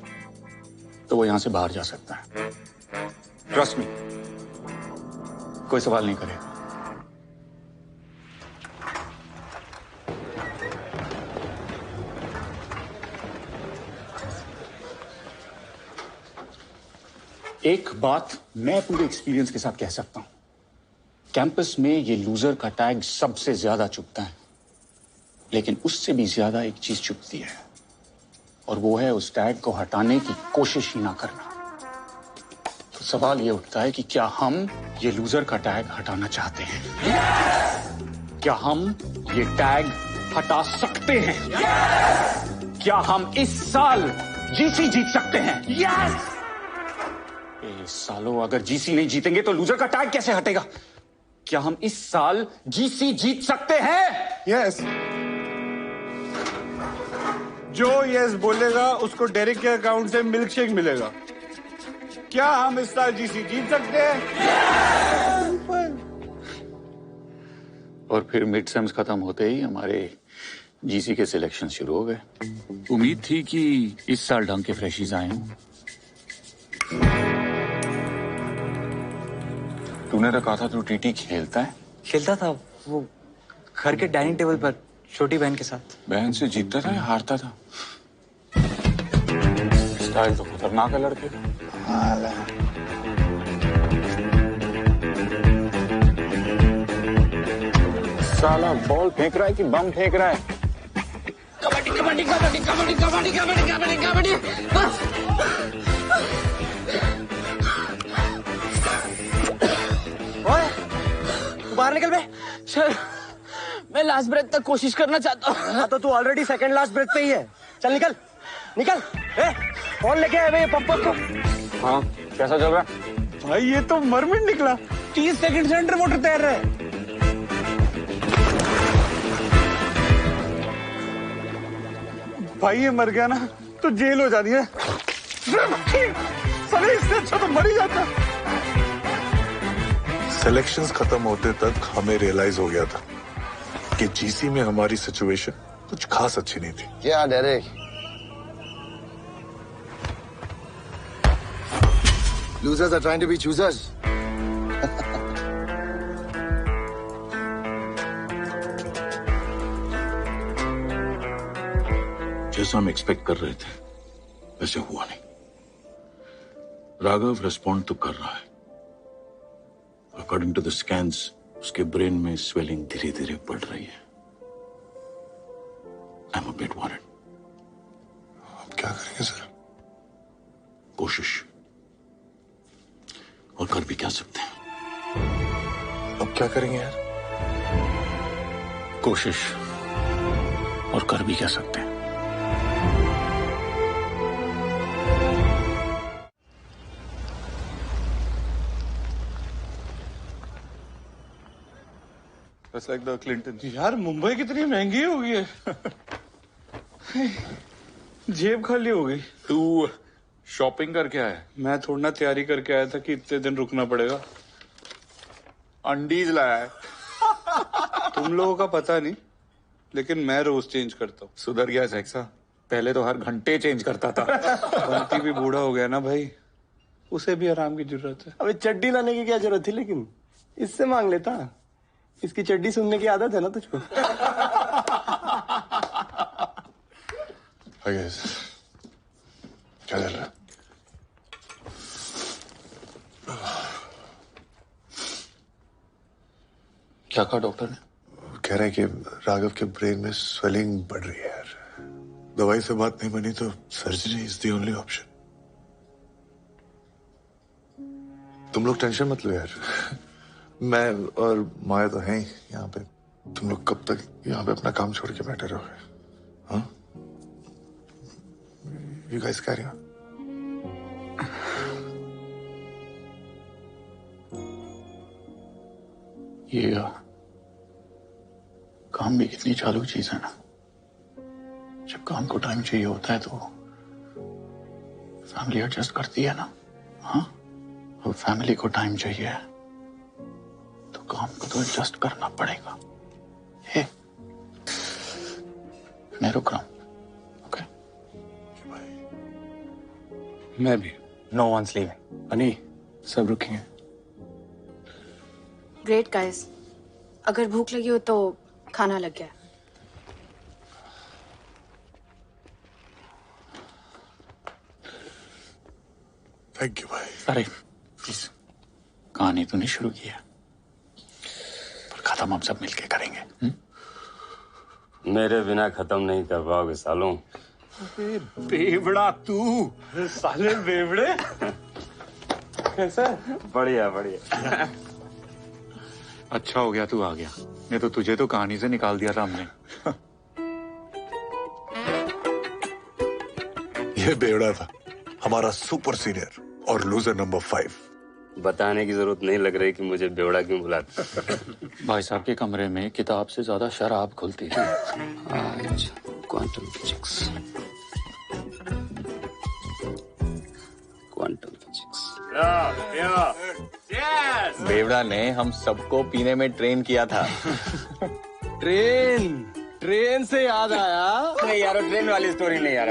तो वो यहां से बाहर जा सकता है। ट्रस्ट मी, कोई सवाल नहीं करेगा। एक बात मैं पूरे एक्सपीरियंस के साथ कह सकता हूं, कैंपस में ये लूजर का टैग सबसे ज्यादा चुभता है, लेकिन उससे भी ज्यादा एक चीज चुभती है, और वो है उस टैग को हटाने की कोशिश ही ना करना। तो सवाल ये उठता है कि क्या हम ये लूजर का टैग हटाना चाहते हैं? क्या हम ये टैग हटा सकते हैं? क्या हम इस साल जीसी जीत सकते हैं? इस सालों अगर जीसी नहीं जीतेंगे तो लूजर का टैग कैसे हटेगा? क्या हम इस साल जीसी जीत सकते हैं? यस। जो यस बोलेगा उसको डेरिक के अकाउंट से मिल्क शेक मिलेगा। क्या हम इस साल जीसी जीत सकते हैं? और फिर मिड सेम्स खत्म होते ही हमारे जीसी के सिलेक्शन शुरू हो गए। उम्मीद थी कि इस साल ढंग के फ्रेशीज आए हों। तूने तो कहा था तू टीटी खेलता है। खेलता था वो घर के डाइनिंग टेबल पर छोटी बहन के साथ। बहन से जीतता था या हारता था? स्टाइल तो खतरनाक है लड़के का। साला बॉल फेंक रहा है कि बम फेंक रहा है? कबड्डी कबड्डी कबड्डी कबड्डी कबड्डी कबड्डी कबड्डी कबड्डी। ओए, तू बाहर निकल बे। सर, मैं लास्ट ब्रेथ तक कोशिश करना चाहता हूँ। हाँ तो तू ऑलरेडी सेकंड लास्ट ब्रेथ पे ही है। चल निकल निकल। कौन लेके आए भाई पप्पा को? हाँ, कैसा चल रहा है? भाई ये तो मरमिट निकला। 30 सेकंड से अंडर वाटर तैर रहा है। भाई ये मर गया ना तो जेल हो जानी है। सभी इससे अच्छा तो मर ही जाता। सिलेक्शंस खत्म होते तक हमें रियलाइज हो गया था कि जीसी में हमारी सिचुएशन कुछ खास अच्छी नहीं थी। क्या Derek? Losers are trying to be choosers. जैसा हम एक्सपेक्ट कर रहे थे वैसे हुआ नहीं। राघव रिस्पॉन्ड तो कर रहा है। अकॉर्डिंग टू द स्कैन्स उसके ब्रेन में स्वेलिंग धीरे धीरे बढ़ रही है। I am a bit worried. अब क्या करेंगे सर? कोशिश, और कर भी क्या सकते हैं। अब क्या करेंगे यार? कोशिश और कर भी क्या सकते हैं। That's like the Clintons. यार मुंबई कितनी महंगी हो गई है। जेब खाली हो गई। तू शॉपिंग करके आया? मैं थोड़ा ना तैयारी करके आया था कि इतने दिन रुकना पड़ेगा। अंडीज लाया है। तुम लोगों का पता नहीं, लेकिन मैं रोज चेंज करता हूँ। सुधर गया जैक्सा, पहले तो हर घंटे चेंज करता था। बंटी भी बूढ़ा हो गया ना भाई, उसे भी आराम की जरूरत है। अबे चड्डी लाने की क्या जरूरत थी, लेकिन इससे मांग लेता। इसकी चड्डी सुनने की आदत है ना तुझको। क्या चल रहा है? क्या कहा डॉक्टर ने? कह रहा है कि राघव के ब्रेन में स्वेलिंग बढ़ रही है यार। दवाई से बात नहीं बनी तो surgery is the only option. तुम लोग टेंशन मत लो यार। मैं और माया तो हैं ही यहाँ पे। तुम लोग कब तक यहाँ पे अपना काम छोड़ के बैठे रहोगे? हाँ? You guys carry on. ये काम भी कितनी चालू चीज है ना। जब काम को टाइम चाहिए होता है तो फैमिली एडजस्ट करती है ना। हाँ, और फैमिली को टाइम चाहिए तो काम को तो एडजस्ट करना पड़ेगा। हे, मैं रुक रहा हूं। ओके? मैं भी। No one's leaving. अनी, सब रुकेंगे। ग्रेट गाइस, अगर भूख लगी हो तो खाना लग गया। थैंक यू भाई। अरे प्लीज, कहानी तो नहीं शुरू की है, पर खत्म हम सब मिलके करेंगे। मेरे बिना खत्म नहीं कर पाओगे सालों। बेवड़ा तू, साले बेवड़े। कैसा? बढ़िया बढ़िया। अच्छा हो गया तू आ गया, नहीं तो तुझे तो कहानी से निकाल दिया था हमने। ये बेवड़ा था, हमारा सुपर सीनियर और लूजर नंबर 5। बताने की जरूरत नहीं लग रही कि मुझे बेवड़ा क्यों बुलाते। भाई साहब के कमरे में किताब से ज्यादा शराब खुलती है। Quantum physics, quantum physics. बेवड़ा ने हम सबको पीने में ट्रेन किया था। ट्रेन से याद आया। नहीं यार, ट्रेन वाली स्टोरी नहीं यार।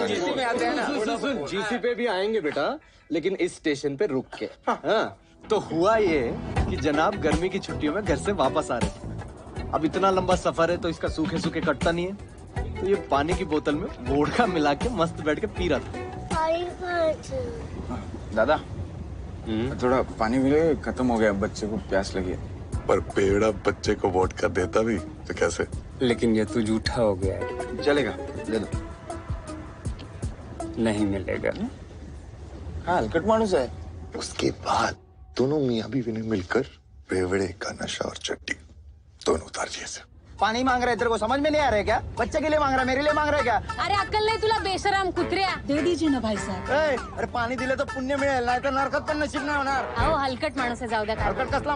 जीसी में आते हैं ना। सुन, जीसी पे भी आएंगे बेटा, लेकिन इस स्टेशन पे रुक के। हाँ, तो हुआ ये कि जनाब गर्मी की छुट्टियों में घर से वापस आ रहे थे। अब इतना लंबा सफर है तो इसका सूखे सूखे कटता नहीं है, तो ये पानी की बोतल में वोडका मिला के मस्त बैठ के पी रहा था। दादा, थोड़ा पानी मिले, खत्म हो गया, बच्चे को प्यास लगी है। पर बेवड़ा बच्चे को वोडका देता भी तो कैसे? लेकिन ये तो झूठा हो गया है। चलेगा, ले लो। नहीं मिलेगा। हाँ, हलकट मानुस है। उसके बाद दोनों मियाँ बीवी ने मिलकर बेवड़े का नशा और चट्टी दोनों उतार दिए थे। पानी मांग रहे, तेरे को समझ में नहीं आ रहा है क्या? बच्चे के लिए मांग रहा है, मेरे लिए मांग रहा है क्या? अरे अक्कल नहीं तुला, बेशरम कुत्र्या. दे दीजिए ना भाई साहब. अरे पाणी दिले तर पुण्य मिळेल, नाही तर नरकात पण नशीब नाही होणार. अहो हलकट माणूस आहे, जाऊ द्या. हलकट कसला?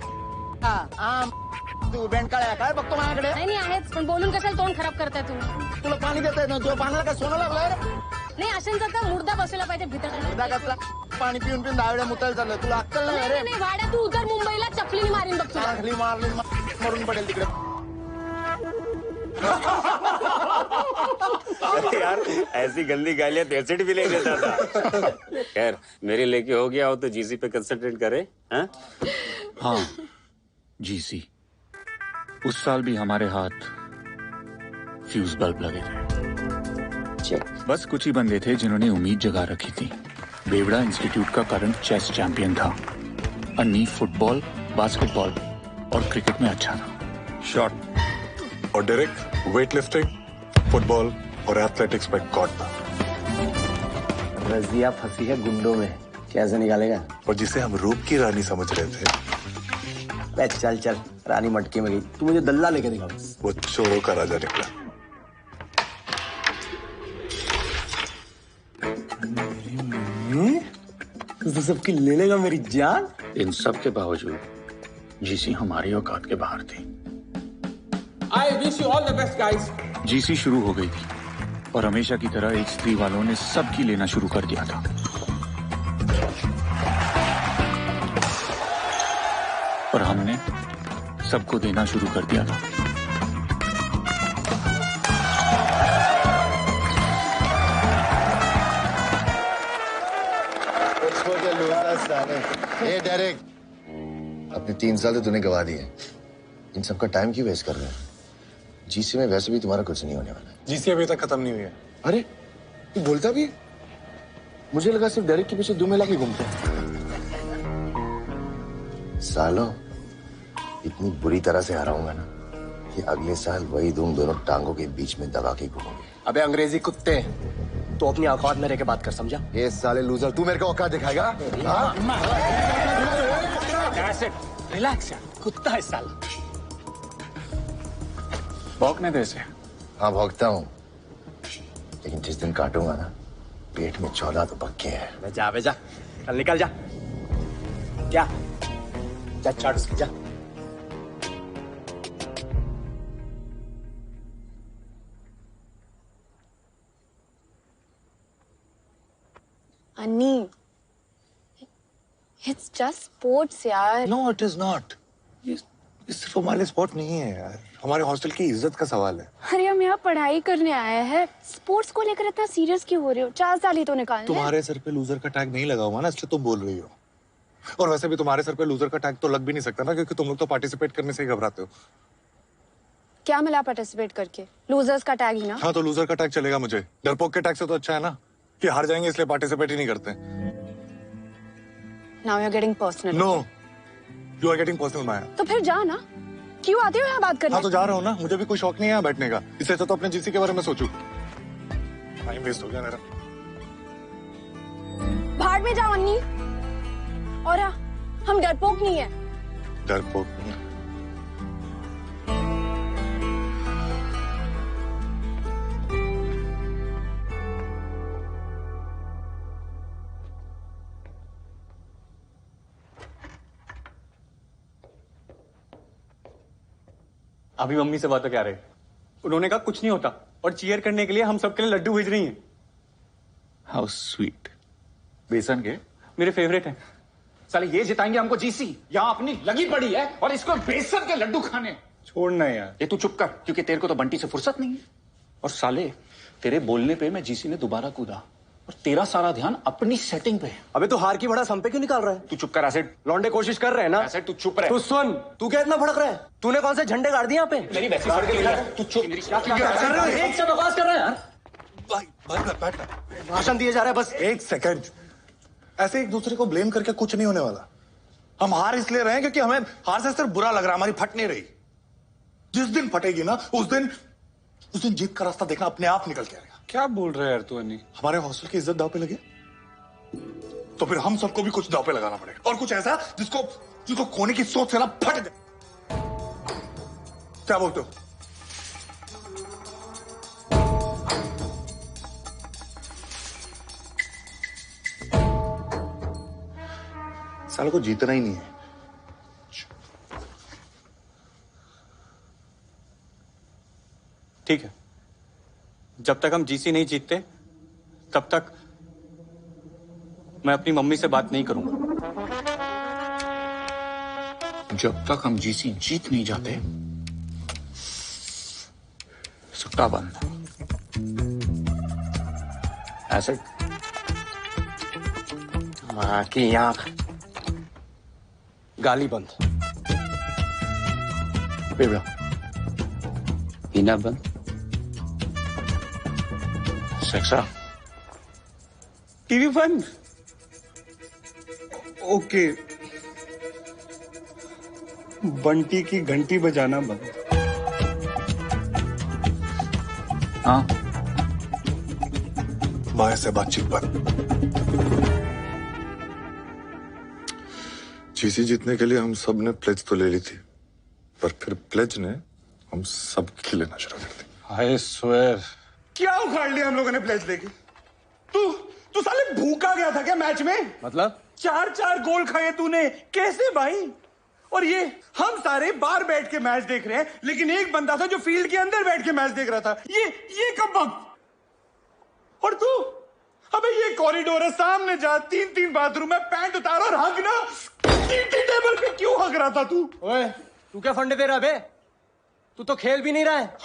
तू बेंडकाळ्या काय बघतो माझ्याकडे? नाही आहेच, पण बोलून कशाला तोंड खराब करताय तू? तुला पाणी देताय ना, तुझ्या पाण्याला काय सोनं लागलंय? नाही अशांचा तर मुर्दा बसवला पाहिजे भीतर. मुर्दा कसला? पाणी पिऊन पिऊन दहा वेळा मुतायला चाललंय, तुला अक्कल नाही अरे? नाही वाड्या, तू उतर मुंबईला चपलीने मारीन बघ तुला. खाली मारली मरून पडेल तिकडे. अरे यार ऐसी गंदी गालियां तेरे भी ले लेता था. खैर मेरे लेके हो गया हो तो जीसी पे कंसंट्रेट करे. हाँ जीसी, उस साल भी हमारे हाथ फ्यूज बल्ब लगे थे. बस कुछ ही बंदे थे जिन्होंने उम्मीद जगा रखी थी. बेवड़ा इंस्टीट्यूट का करंट चेस चैंपियन था. अन्नी फुटबॉल, बास्केटबॉल और क्रिकेट में अच्छा था. शॉट और डायरेक्ट वेटलिफ्टिंग, फुटबॉल और एथलेटिक्स में गॉड था. रजिया फंसी है गुंडों में, कैसे निकालेगा? और जिसे हम रूप की रानी समझ रहे थे, चल चल रानी मटके में गई. तू मुझे दल्ला लेके दिखा. वो चोरों का राजा निकला. तो सबकी ले लेगा मेरी जान. इन सब के बावजूद जीसी हमारी औकात के बाहर थी. I wish you all the best, guys. GC शुरू हो गई थी और हमेशा की तरह H3 वालों ने सबकी लेना शुरू कर दिया था। और हमने सबको देना शुरू कर दिया था। ए डेरेक, अपने 3 साल तो तूने गवा दिए। इन सबका टाइम क्यों वेस्ट कर रहे हैं? जीसी में वैसे भी तुम्हारा कुछ नहीं होने वाला। जीसी अभी तक खत्म नहीं हुई है। अरे तू बोलता भी? मुझे लगा सिर्फ डेरेक के पीछे 2 महीना ही घूमते। सालों, इतनी बुरी तरह से हराऊंगा ना कि अगले साल वही तुम दोनों टांगों के बीच में दबा के घूमोगे। अबे अंग्रेजी कुत्ते, तो अपनी औकात में रह के बात कर, समझा? ये साले लूजर, तू मेरे को औकात दिखाएगा? रिलैक्स यार, कुत्ता है साला। भौंकने दे इसे। हाँ भौंकता हूँ, लेकिन जिस दिन काटूंगा ना, पेट में 14 तो पक्के हैं। जा बे जा, चल निकल जा। क्या? जा चाट उसकी, जा। अन्नी, it's just sports यार। No, it is not. ये सिर्फ हमारे स्पोर्ट नहीं है यार, हमारे हॉस्टल की इज्जत का सवाल है। अरे हम यहाँ पढ़ाई करने आए हैं, स्पोर्ट्स को लेकर इतना सीरियस क्यों हो रहे हो? 4 साल ही तो निकालने। तुम्हारे सर पे लूजर का टैग नहीं लगा हुआ ना, इसलिए तुम बोल रही हो। और वैसे भी तुम्हारे सर पे लूजर का टैग तो लग भी नहीं सकता ना, क्योंकि तुम लोग तो पार्टिसिपेट करने से ही घबराते हो। क्या मिला पार्टिसिपेट करके? लूजर्स का टैग ही ना। हाँ तो लूजर का टैग चलेगा मुझे। डरपोक के टैग से तो अच्छा है ना कि हार जाएंगे इसलिए पार्टिसिपेट ही नहीं करते। Now you're getting personal. No, you are getting personal, माया। तो फिर जा ना, क्यों आते हो यहाँ बात करने? हाँ तो जा रहा हूँ ना, मुझे भी कोई शौक नहीं है यहाँ बैठने का। इससे अच्छा तो अपने जीसी के बारे में सोचूं। टाइम वेस्ट हो गया मेरा। भाड़ में जाओ अन्नी। और हाँ, हम डरपोक नहीं है। डरपोक नहीं। अभी मम्मी से बात क्या रहे? उन्होंने कहा कुछ नहीं होता और चीयर करने के लिए हम सबके लिए लड्डू भेज रही हैं। How sweet. बेसन के मेरे फेवरेट हैं। साले ये जिताएंगे हमको जीसी, यहाँ अपनी लगी पड़ी है और इसको बेसन के लड्डू खाने। छोड़ना यार। ये तू चुप कर, क्योंकि तेरे को तो बंटी से फुर्सत नहीं है। और साले तेरे बोलने पे मैं जीसी ने दोबारा कूदा और तेरा सारा ध्यान अपनी सेटिंग पे है। अबे तू हार की बड़ा सम पे क्यों निकाल रहा है? तू चुप कर एसिड। लौंडे कोशिश कर रहे हैं ना? एसिड तू चुप रहे। तू सुन, तू क्या इतना भड़क रहा है? तूने कौन से झंडे गाड़ दिए यहाँ पे? मेरी वैसी फट गई। तू चुप। क्या कर रहे हो? एक से बकवास कर रहे हैं यार। बैठ। भाषण दिए जा रहे हैं बस। एक सेकंड। ऐसे एक दूसरे को ब्लेम करके कुछ नहीं होने वाला। हम हार इसलिए रहे हैं क्योंकि हमें हार से सिर्फ बुरा लग रहा है, हमारी फट नहीं रही। जिस दिन फटेगी ना, उस दिन जीत का रास्ता देखना अपने आप निकल के आएगा। क्या बोल रहा है यार तू अन्नी? हमारे हॉस्टल की इज्जत दांव पे लगे तो फिर हम सबको भी कुछ दांव पे लगाना पड़ेगा, और कुछ ऐसा जिसको खोने की सोच से ना फट जाए। क्या बोलते हो? सालों को जीतना ही नहीं है। ठीक है, जब तक हम जीसी नहीं जीतते तब तक मैं अपनी मम्मी से बात नहीं करूंगा। जब तक हम जीसी जीत नहीं जाते, सुट्टा बंद। एसिड मां की आंख, गाली बंद। बेबड़ा पीना बंद। सेक्सा टीवी बंद। ओके, बंटी की घंटी बजाना बंद। हाँ, माया से बातचीत बंद। जीसी जीतने के लिए हम सब ने प्लेज तो ले ली थी, पर फिर प्लेज ने हम सब की लेना शुरू कर दी। I swear. क्या उखाड़ लिया हम लोगों ने प्लेज लेके? तू साले भूखा गया था क्या मैच में? मतलब 4 गोल खाए तूने, कैसे भाई? और ये हम सारे बाहर बैठ के मैच देख रहे हैं, लेकिन एक बंदा था जो फील्ड के अंदर बैठ के मैच देख रहा था। ये कब वक्त। और तू, अबे ये कॉरिडोर है, सामने जा, 3 बाथरूम है, पैंट उतार और हग ना। टेबल पे क्यों हग रहा था तू? ओए, तू क्या फंडे दे रहा बे? तू तो खेल भी नहीं रहा है।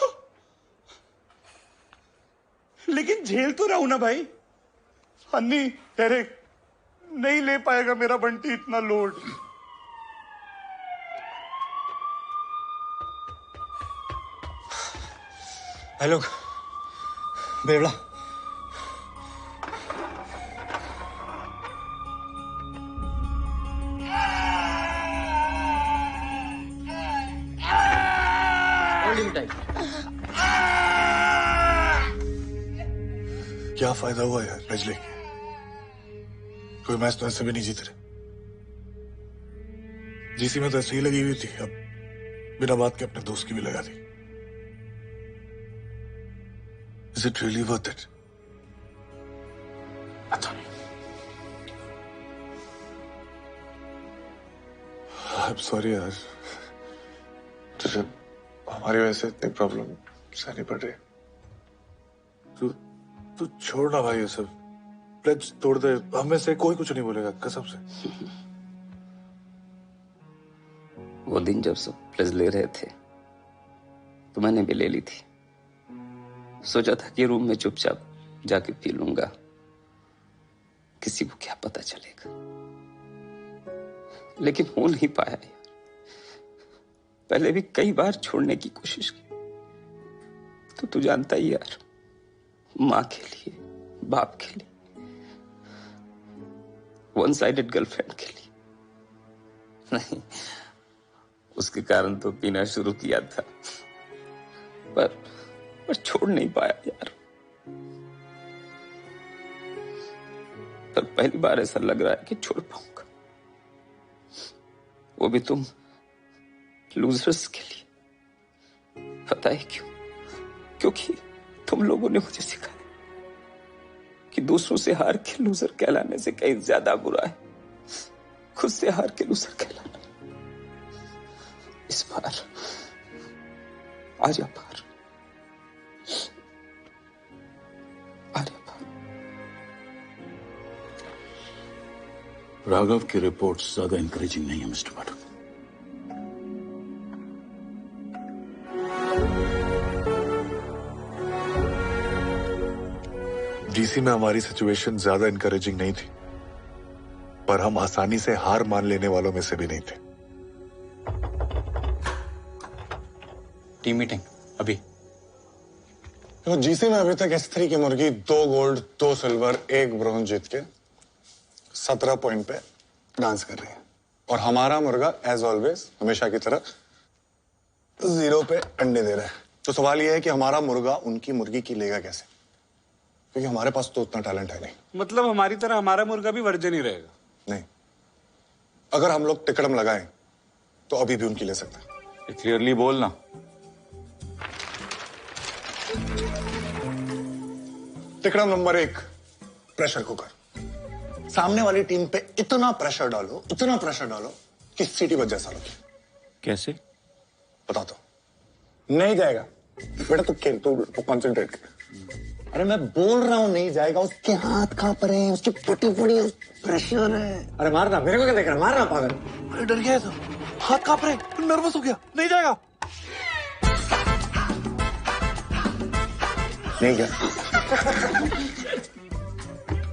लेकिन झेल तो रहा हूं ना भाई। हन्नी, एरिक, नहीं ले पाएगा मेरा बंटी इतना लोड। हेलो बेवड़ा, क्या फायदा हुआ यार मैच लेके? कोई मैच तो ऐसे भी नहीं जीत रहे। जीसी में तो ऐसे ही लगी हुई थी, अब बिना बात के अपने दोस्त की भी लगा दी। Is it really worth it? पता नहीं। I'm sorry यार, तुझे हमारी वजह से इतनी प्रॉब्लम सहनी पड़ रही। तू छोड़ ना भाई ये सब, प्लेज तोड़ दे, हमें से कोई कुछ नहीं बोलेगा कसम से। वो दिन जब सब प्लेज ले रहे थे तो मैंने भी ले ली थी। सोचा था कि रूम में चुपचाप जाके पी लूंगा, किसी को क्या पता चलेगा, लेकिन हो नहीं पाया यार। पहले भी कई बार छोड़ने की कोशिश की, तो तू जानता ही यार, माँ के लिए, बाप के लिए, वन साइडेड गर्लफ्रेंड के लिए नहीं, उसके कारण तो पीना शुरू किया था, पर छोड़ नहीं पाया यार। पर पहली बार ऐसा लग रहा है कि छोड़ पाऊंगा, वो भी तुम लूजर्स के लिए। पता है क्यों? क्योंकि तुम लोगों ने मुझे सिखाया कि दूसरों से हार के लूजर कहलाने से कहीं ज्यादा बुरा है खुद से हार के लूजर कहलाना। इस बार आजा पार, राघव की रिपोर्ट्स ज्यादा इंकरेजिंग नहीं है मिस्टर पाठक। डीसी में हमारी सिचुएशन ज्यादा इंकरेजिंग नहीं थी, पर हम आसानी से हार मान लेने वालों में से भी नहीं थे। टीम मीटिंग अभी। तो जीसी में अभी तक S3 की मुर्गी 2 गोल्ड 2 सिल्वर 1 ब्रॉन्ज जीत के 17 पॉइंट पे डांस कर रही है, और हमारा मुर्गा एज ऑलवेज हमेशा की तरह 0 पे अंडे दे रहा है। तो सवाल यह है कि हमारा मुर्गा उनकी मुर्गी की लेगा कैसे, क्योंकि हमारे पास तो उतना टैलेंट है नहीं। मतलब हमारी तरह हमारा मुर्गा भी वर्जन ही रहेगा? नहीं, अगर हम लोग टिकड़म लगाएं तो अभी भी उनकी ले सकते हैं। क्लियरली बोलना। टिकड़म नंबर 1, प्रेशर कुकर। सामने वाली टीम पे इतना प्रेशर डालो कि सीटी बज जैसा लगे। कैसे? बता दो। नहीं जाएगा बेटा, तू खेल, तू कंसंट्रेट कर। अरे मैं बोल रहा हूं नहीं जाएगा, उसके हाथ कांप रहे हैं, उसकी फटी प्रेशर है। अरे मारना, मेरे को क्या देख रहा है, मारना पागल। अरे डर गया तो, हाथ कांप रहे, नर्वस हो गया, नहीं जाएगा। नहीं गया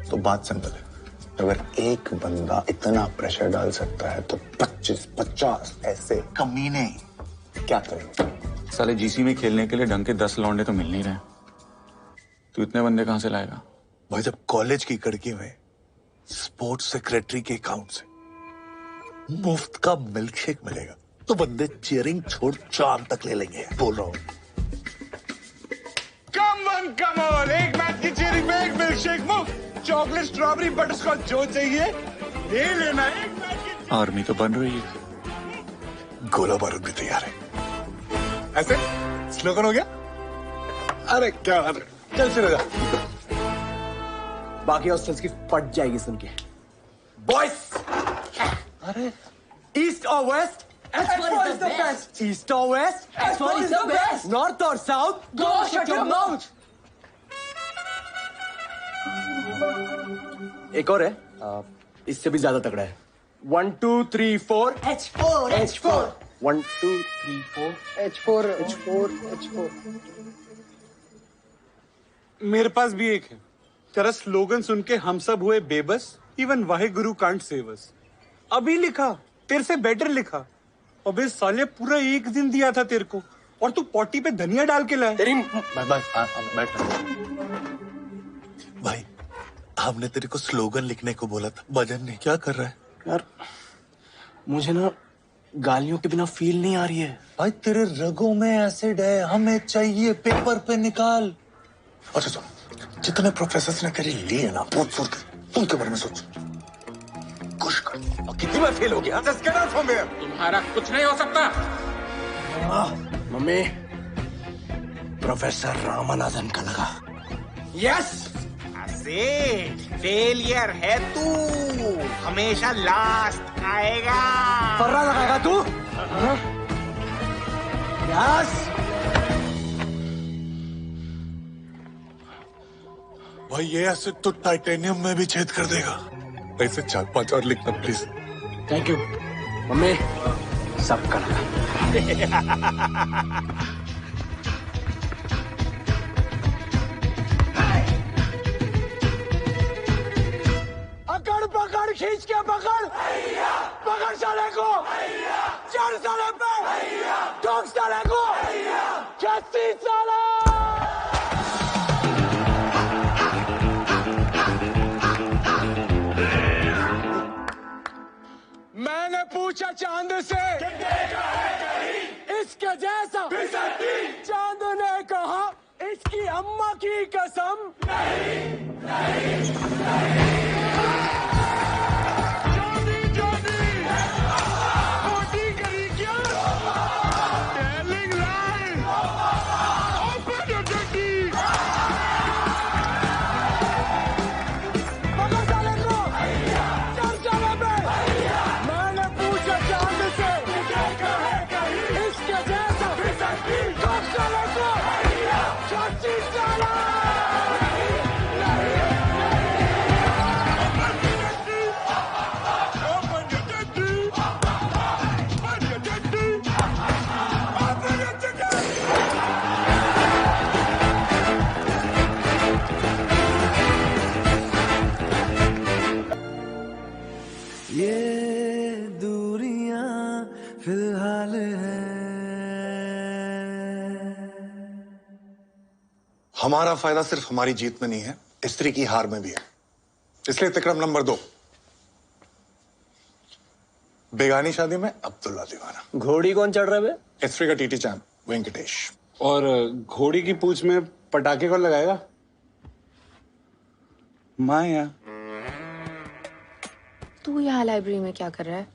तो बात सिंपल है, अगर एक बंदा इतना प्रेशर डाल सकता है तो 25-50 ऐसे कमीने क्या करेंगे? साले जीसी में खेलने के लिए ढंग के 10 लौंडे तो मिल नहीं रहे। तू इतने बंदे कहां से लाएगा? भाई जब कॉलेज की कड़की में स्पोर्ट्स सेक्रेटरी के अकाउंट से मुफ्त का मिल्कशेक मिलेगा तो बंदे चीयरिंग छोड़ चांद तक ले लेंगे, बोल रहा हूं। कम ऑन, एक मैच की चीयरिंग में 1 मिल्कशेक मुफ्त, चॉकलेट स्ट्रॉबेरी बटरस्कॉच जो चाहिए ये लेना है। एक मैच की आर्मी तो बन रही है, गोला बारूद भी तैयार है। ऐसे स्लोगन हो गया। अरे क्या बात है, चल फिर जा। बाकी हॉस्टल्स की फट जाएगी सुन के। बॉयज, अरे ईस्ट और waste H4 is the best. East or west? H4 is the best. North or south? Go shut your mouth. एक और है, इससे भी ज्यादा तगड़ा है। 1 2 3 4 H4 H4 1 2 3 4 H4 H4 H4। मेरे पास भी एक है। तेरा स्लोगन सुन के हम सब हुए बेबस। Even Waheguru can't save us. अभी लिखा, तेरे से बेटर लिखा। अबे साले पूरा एक दिन दिया था तेरे को और तू पॉटी पे धनिया डाल के लाया। तेरी बैठ। भाई हमने तेरे को स्लोगन लिखने को बोला था, भजन नहीं। क्या कर रहा है यार? मुझे ना गालियों के बिना फील नहीं आ रही है। भाई तेरे रगों में एसिड है, हमें चाहिए पेपर पे निकाल। अच्छा सुन, जितने प्रोफेसर ने तेरी लिए ना उनके बारे में सोच। खुश कर। और कितनी बार फेल हो गया? तुम्हारा कुछ नहीं हो सकता। मम्मी, प्रोफेसर रामानुजन का लगा। यस, फेलियर है तू, हमेशा लास्ट आएगा। फर्रा लगाएगा तू? यस। भाई ये एसिड तो टाइटेनियम में भी छेद कर देगा। ऐसे 4-5 और लिखना प्लीज। थैंक यू मम्मी, सबका लगा। अकड़ पकड़ खींच के पकड़, पकड़ साले को, चढ़ साले पे, ठोक साले को, खींच साला। मैंने पूछा चांद से इसके जैसा, चांद ने कहा इसकी अम्मा की कसम। फिलहाल है। हमारा फायदा सिर्फ हमारी जीत में नहीं है, स्त्री की हार में भी है। इसलिए तिक्रम नंबर 2, बेगानी शादी में अब्दुल्ला दीवाना। घोड़ी कौन चढ़ रहा है? स्त्री का टीटी चैंप वेंकटेश। और घोड़ी की पूंछ में पटाखे कौन लगाएगा? माया। तू यहाँ लाइब्रेरी में क्या कर रहा है?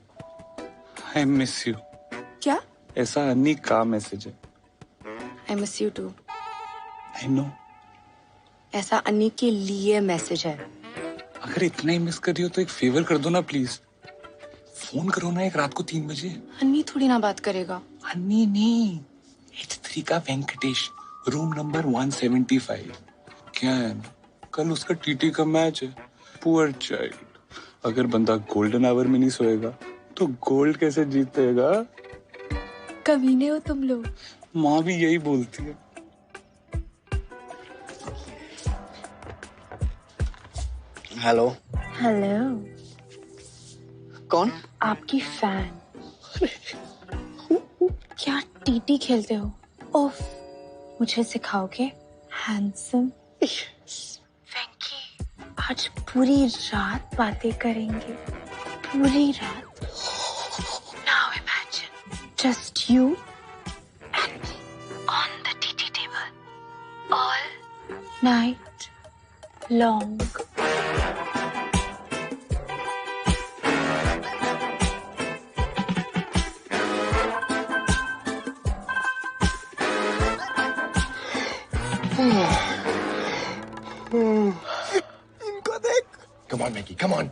I miss you. क्या? ऐसा अन्नी का मैसेज है। I miss you too. I know. ऐसा अन्नी के लिए मैसेज है। अगर इतना ही मिस कर रही हो तो एक फेवर कर दो ना प्लीज। फोन करो ना एक रात को 3 बजे। अन्नी थोड़ी ना बात करेगा। अन्नी नहीं, H3 का वेंकटेश, रूम नंबर 175। क्या है ना, कल उसका टीटी का मैच है। Poor child. अगर बंदा गोल्डन आवर में नहीं सोएगा तो गोल्ड कैसे जीतेगा? कमीने हो तुम लोग। माँ भी यही बोलती है। हेलो। हेलो। कौन? आपकी फैन। क्या टीटी खेलते हो? ओफ, मुझे सिखाओगे? हैंडसम। वेंकी, आज पूरी रात बातें करेंगे, पूरी रात। Now imagine, just you and me on the TT table all night long. इनको देख। Come on, Maggie, come on.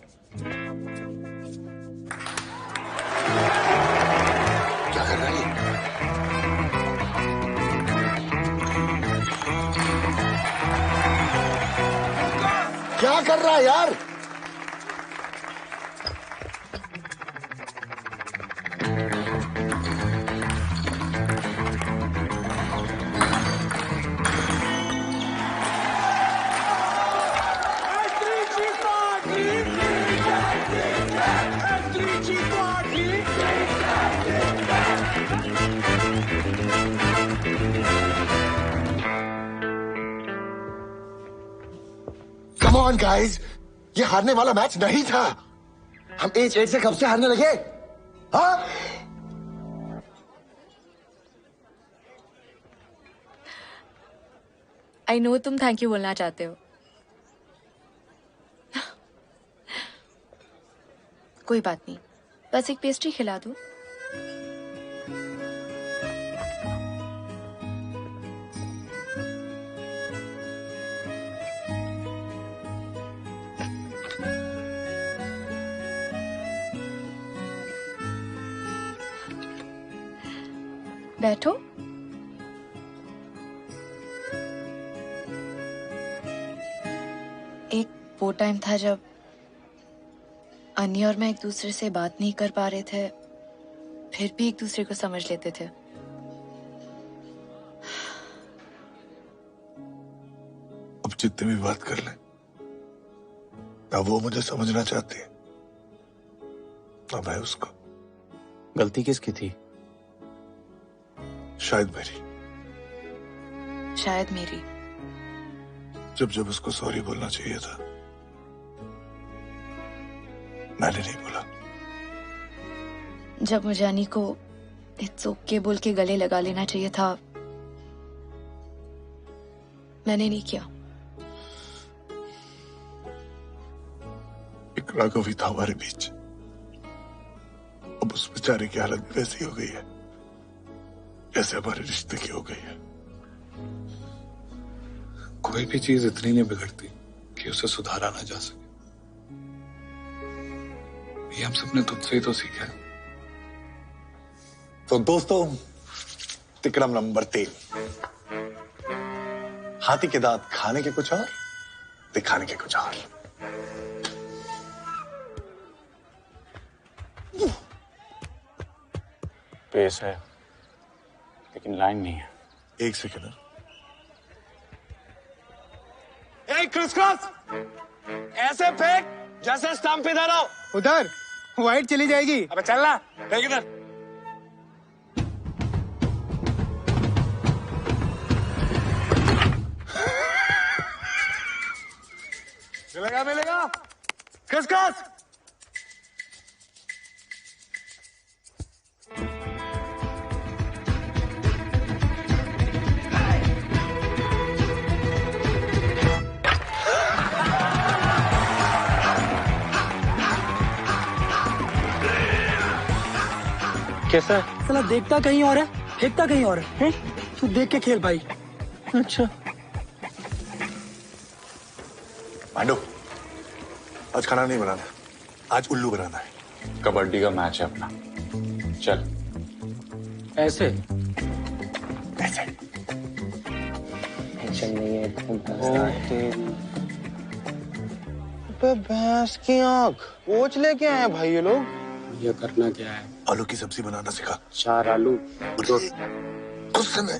क्या कर रहा है यार? Come on guys, ये हारने वाला मैच नहीं था। हम 8-8 से कब से हारने लगे? हाँ? आई नो तुम थैंक यू बोलना चाहते हो। कोई बात नहीं, बस एक पेस्ट्री खिला दो। बैठो। एक वो टाइम था जब अन्नी और मैं एक दूसरे से बात नहीं कर पा रहे थे, फिर भी एक दूसरे को समझ लेते थे। अब जितने भी बात कर लें, ना वो मुझे समझना चाहती है ना मैं उसको। गलती किसकी थी? शायद मेरी। शायद मेरी। जब जब उसको सॉरी बोलना चाहिए था, मैंने नहीं बोला। जब मुझे अन्नी को इट्स ओके बोल के गले लगा लेना चाहिए था, मैंने नहीं किया। एक राघव भी था हमारे बीच, अब उस बेचारे की हालत भी वैसी हो गई है जैसे हमारे रिश्ते की हो गई है। कोई भी चीज इतनी नहीं बिगड़ती कि उसे सुधारा ना जा सके। ये हम सबने तुझसे ही तो सीखा है। तो दोस्तों, तिक्रम नंबर 3, हाथी के दांत खाने के कुछ और, दिखाने के कुछ और। पेस है लेकिन लाइन नहीं है। एक सेकंड। क्रिस क्रॉस ऐसे फेंक जैसे स्टंप पे धरो। उधर वाइट चली जाएगी। अबे चल ना, फेंक इधर। मिलेगा मिलेगा। Criss cross. कैसा? साला देखता कहीं और है, फेंकता कहीं और है। तू देख के खेल भाई। अच्छा। पांडु, आज खाना नहीं बनाना, आज उल्लू बनाना है। कबड्डी का मैच है अपना, चल। ऐसे ऐसे टेंशन नहीं है, भैंस की आंख कोच लेके आए भाई ये लोग। ये करना क्या है? आलू की सब्जी बनाना सिखा। 4 आलू, गुस्से में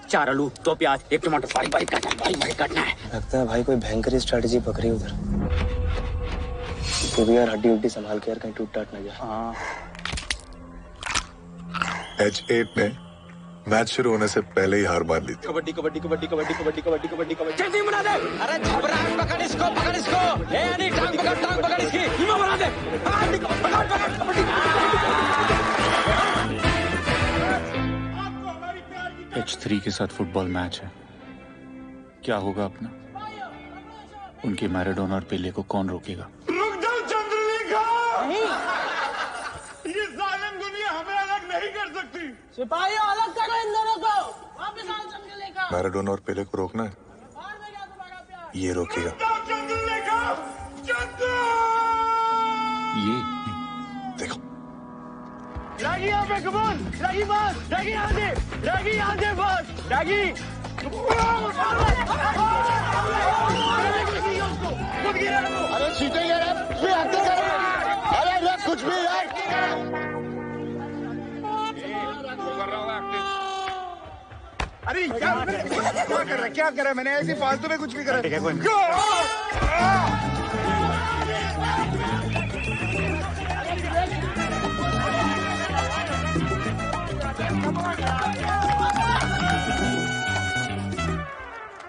4 आलू, 2 प्याज, 1 टमाटर, बारीक बारीक काटना है, बारीक बारीक काटना है। लगता है भाई कोई भयंकर स्ट्रेटेजी पकड़ी उधर। तो भी यार हड्डी उड्डी संभाल के यार कहीं टूट टाट ना जाए। हाँ। H8 ने मैच शुरू होने से पहले ही हार मान ली थी। कबड्डी कबड्डी कबड्डी कबड्डी कबड्डी कबड्डी कबड्डी कबड्डी। चेंजिंग बना दे। अरे झबरा पकड़ इसको, पकड़ इसको। ए यानी टांग पकड़ इसकी। हीमा बना दे। पकड़ कबड्डी। H3 के साथ फुटबॉल मैच है, क्या होगा अपना? उनके मैराडोना और पेले को कौन रोकेगा? रुक जाओ चंद्रलेखा। ये जालिम दुनिया हमें अलग नहीं कर सकती। सिपाही अलग करो इन दोनों को। वापस आओ चंद्रलेखा। मैराडोना और पेले को रोकना है, ये रोकेगा। ये देखो। रागी यहाँ पे, कमान। रागी बस। रागी यहाँ से। रागी यहाँ से बस। रागी। खुद गिरा है वो। अरे चीटिंग है रेफ, ये एक्टिंग कर रहा है। अरे रेफ कुछ भी यार। अरे क्या कर रहा है, क्या कर रहा है? मैंने ऐसी फालतू में कुछ भी करा। ठीक है कोई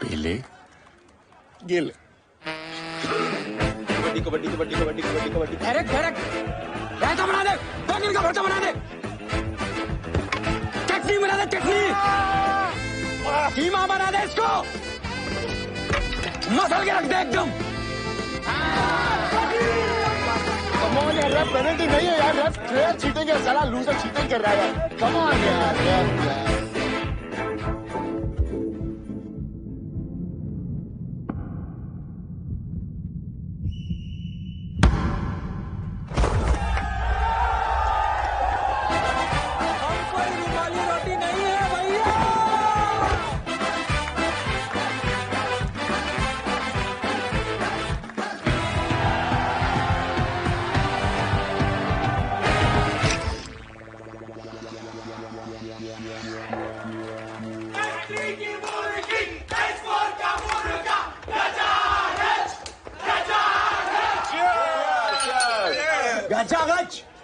पहले गिल कबड्डी कबड्डी कबड्डी कबड्डी कबड्डी कबड्डी। डायरेक्ट रायता बना दे, बैंगन का भरता बना दे, चटनी बना दे, चटनी कीमा बना दे, इसको मसल के रख दे एकदम। कम ऑन यार, रेफ पेनल्टी नहीं है यार, रेफ प्लेयर चीटिंग है, साला लूजर चीटिंग कर रहा है यार। कम ऑन यार, रेफ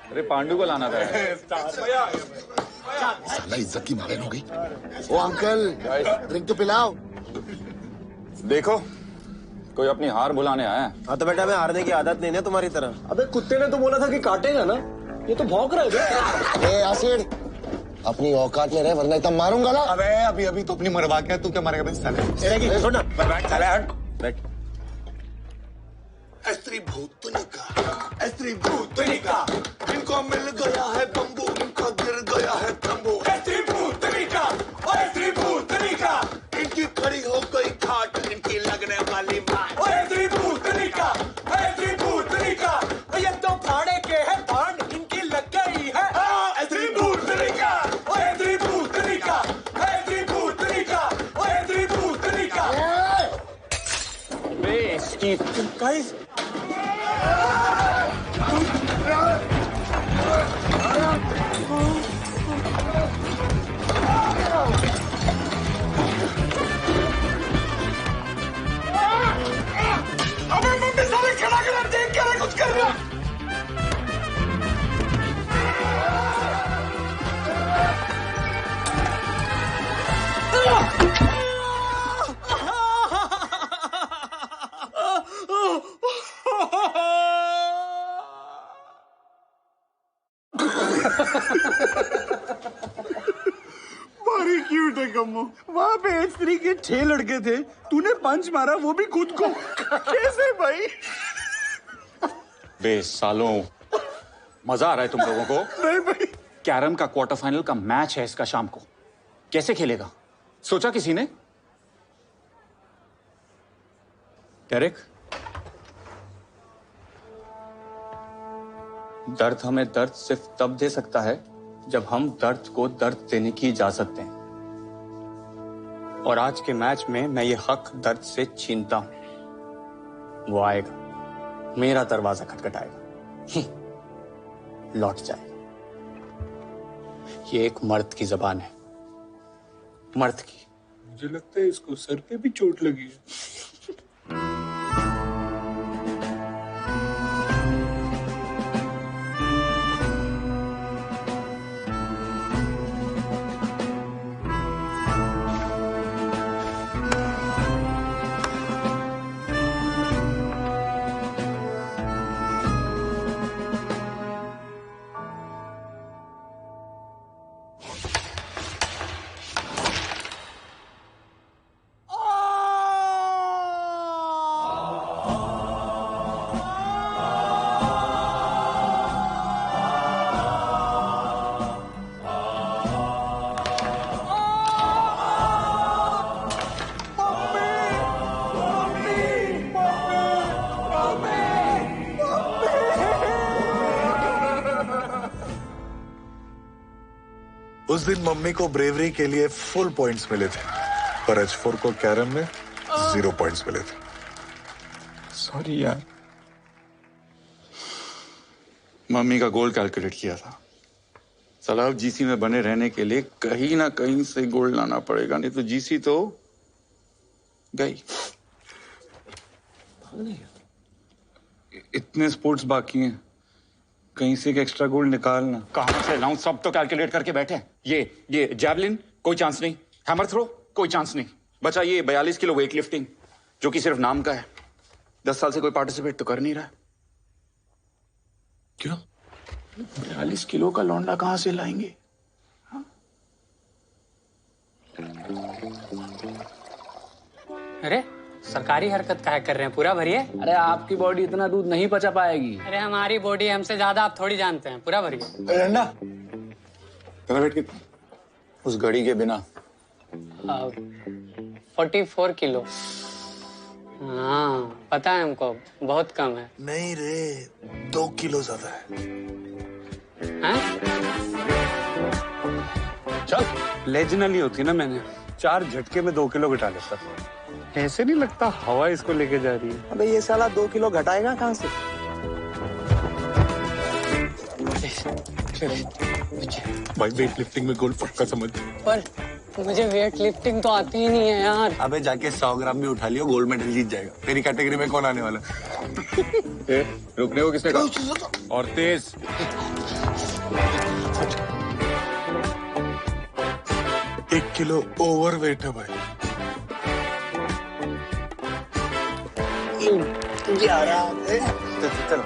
अरे पांडु को लाना था। साला इज्जत की मावेन हो गई। ओ अंकल, ड्रिंक तो पिलाओ। देखो कोई अपनी हार बुलाने आया है। हाँ तो बेटा मैं हारने की आदत नहीं है तुम्हारी तरह। अबे कुत्ते ने तो बोला था कि काटेगा ना, ये तो भौंक रहा है। ए आसिड, अपनी औकात में रहे वरना इतना मारूंगा ना। अबे अभी अभी तो अपनी मरवा के तू क्या मारेगा भाई साले? छोड़ना। बैठ। स्त्री भूतनिका, इनको मिल गया है बम्बू, इनका गिर गया है तंबू। स्त्री भूतनिका, इनकी खड़ी हो गई ठाट, इनकी लगने वाली मार। स्त्री भूतनिका, ये तो फाड़े के है बाण, इनकी लग गई है। स्त्री भूतनिका, स्त्री भूतनिका, स्त्री भूतनिका, स्त्री भूतनिका। गाइस अबे मम्मी साले खड़ा कर देख के कुछ कर रहा। बड़ी क्यूट है कम्मो। वहाँ पे स्त्री के 6 लड़के थे, तूने पंच मारा वो भी खुद को। कैसे भाई? बे सालों, मजा आ रहा है तुम लोगों को? नहीं भाई। कैरम का क्वार्टर फाइनल का मैच है इसका शाम को, कैसे खेलेगा सोचा किसी ने? डेरेक, दर्द हमें दर्द सिर्फ तब दे सकता है जब हम दर्द को दर्द देने की इजाजत दें। और आज के मैच में मैं ये हक दर्द से छीनता हूं। वो आएगा, मेरा दरवाजा खटखटाएगा, लौट जाएगा। ये एक मर्द की जबान है, मर्द की। मुझे लगता है इसको सर पे भी चोट लगी है। उस दिन मम्मी को ब्रेवरी के लिए फुल पॉइंट्स मिले थे, पर H4 को कैरम में 0 पॉइंट्स मिले थे। सॉरी यार, मम्मी का गोल कैलकुलेट किया था। साला अब जीसी में बने रहने के लिए कहीं ना कहीं से गोल्ड लाना पड़ेगा, नहीं तो जीसी तो गई। इतने स्पोर्ट्स बाकी हैं, कहीं से एक एक्स्ट्रा गोल्ड निकालना। कहां से लाऊं? सब तो कैलकुलेट करके बैठे हैं। ये जैवलिन कोई चांस नहीं, हैमर थ्रो कोई चांस नहीं, बचा ये 42 किलो वेट लिफ्टिंग जो कि सिर्फ नाम का है। 10 साल से कोई पार्टिसिपेट तो कर नहीं रहा। क्यों? 42 किलो का लौंडा कहां से लाएंगे? अरे सरकारी हरकत काहे कर रहे हैं, पूरा भरिए। अरे आपकी बॉडी इतना दूध नहीं पचा पाएगी। अरे हमारी बॉडी हमसे ज्यादा आप थोड़ी जानते हैं, पूरा भरिए। डंडा तेरा वेट कितना? उस घड़ी के बिना 44 किलो। हाँ पता है हमको, बहुत कम है। नहीं रे, 2 किलो ज्यादा है। चल लेजनल ही होती ना, मैंने 4 झटके में 2 किलो घटा लेता। ऐसे नहीं लगता हवा इसको लेके जा रही है। अबे ये साला 2 किलो घटाएगा कहाँ से? भाई वेट लिफ्टिंग में गोल्ड पक्का समझ। पर मुझे वेट लिफ्टिंग तो आती ही नहीं है यार। अबे जाके 100 ग्राम भी उठा लियो, गोल्ड मेडल जीत जाएगा। तेरी कैटेगरी में कौन आने वाला? रुकने को किसने कहा? और तेज। 1 किलो ओवर वेट है भाई। 11 चलो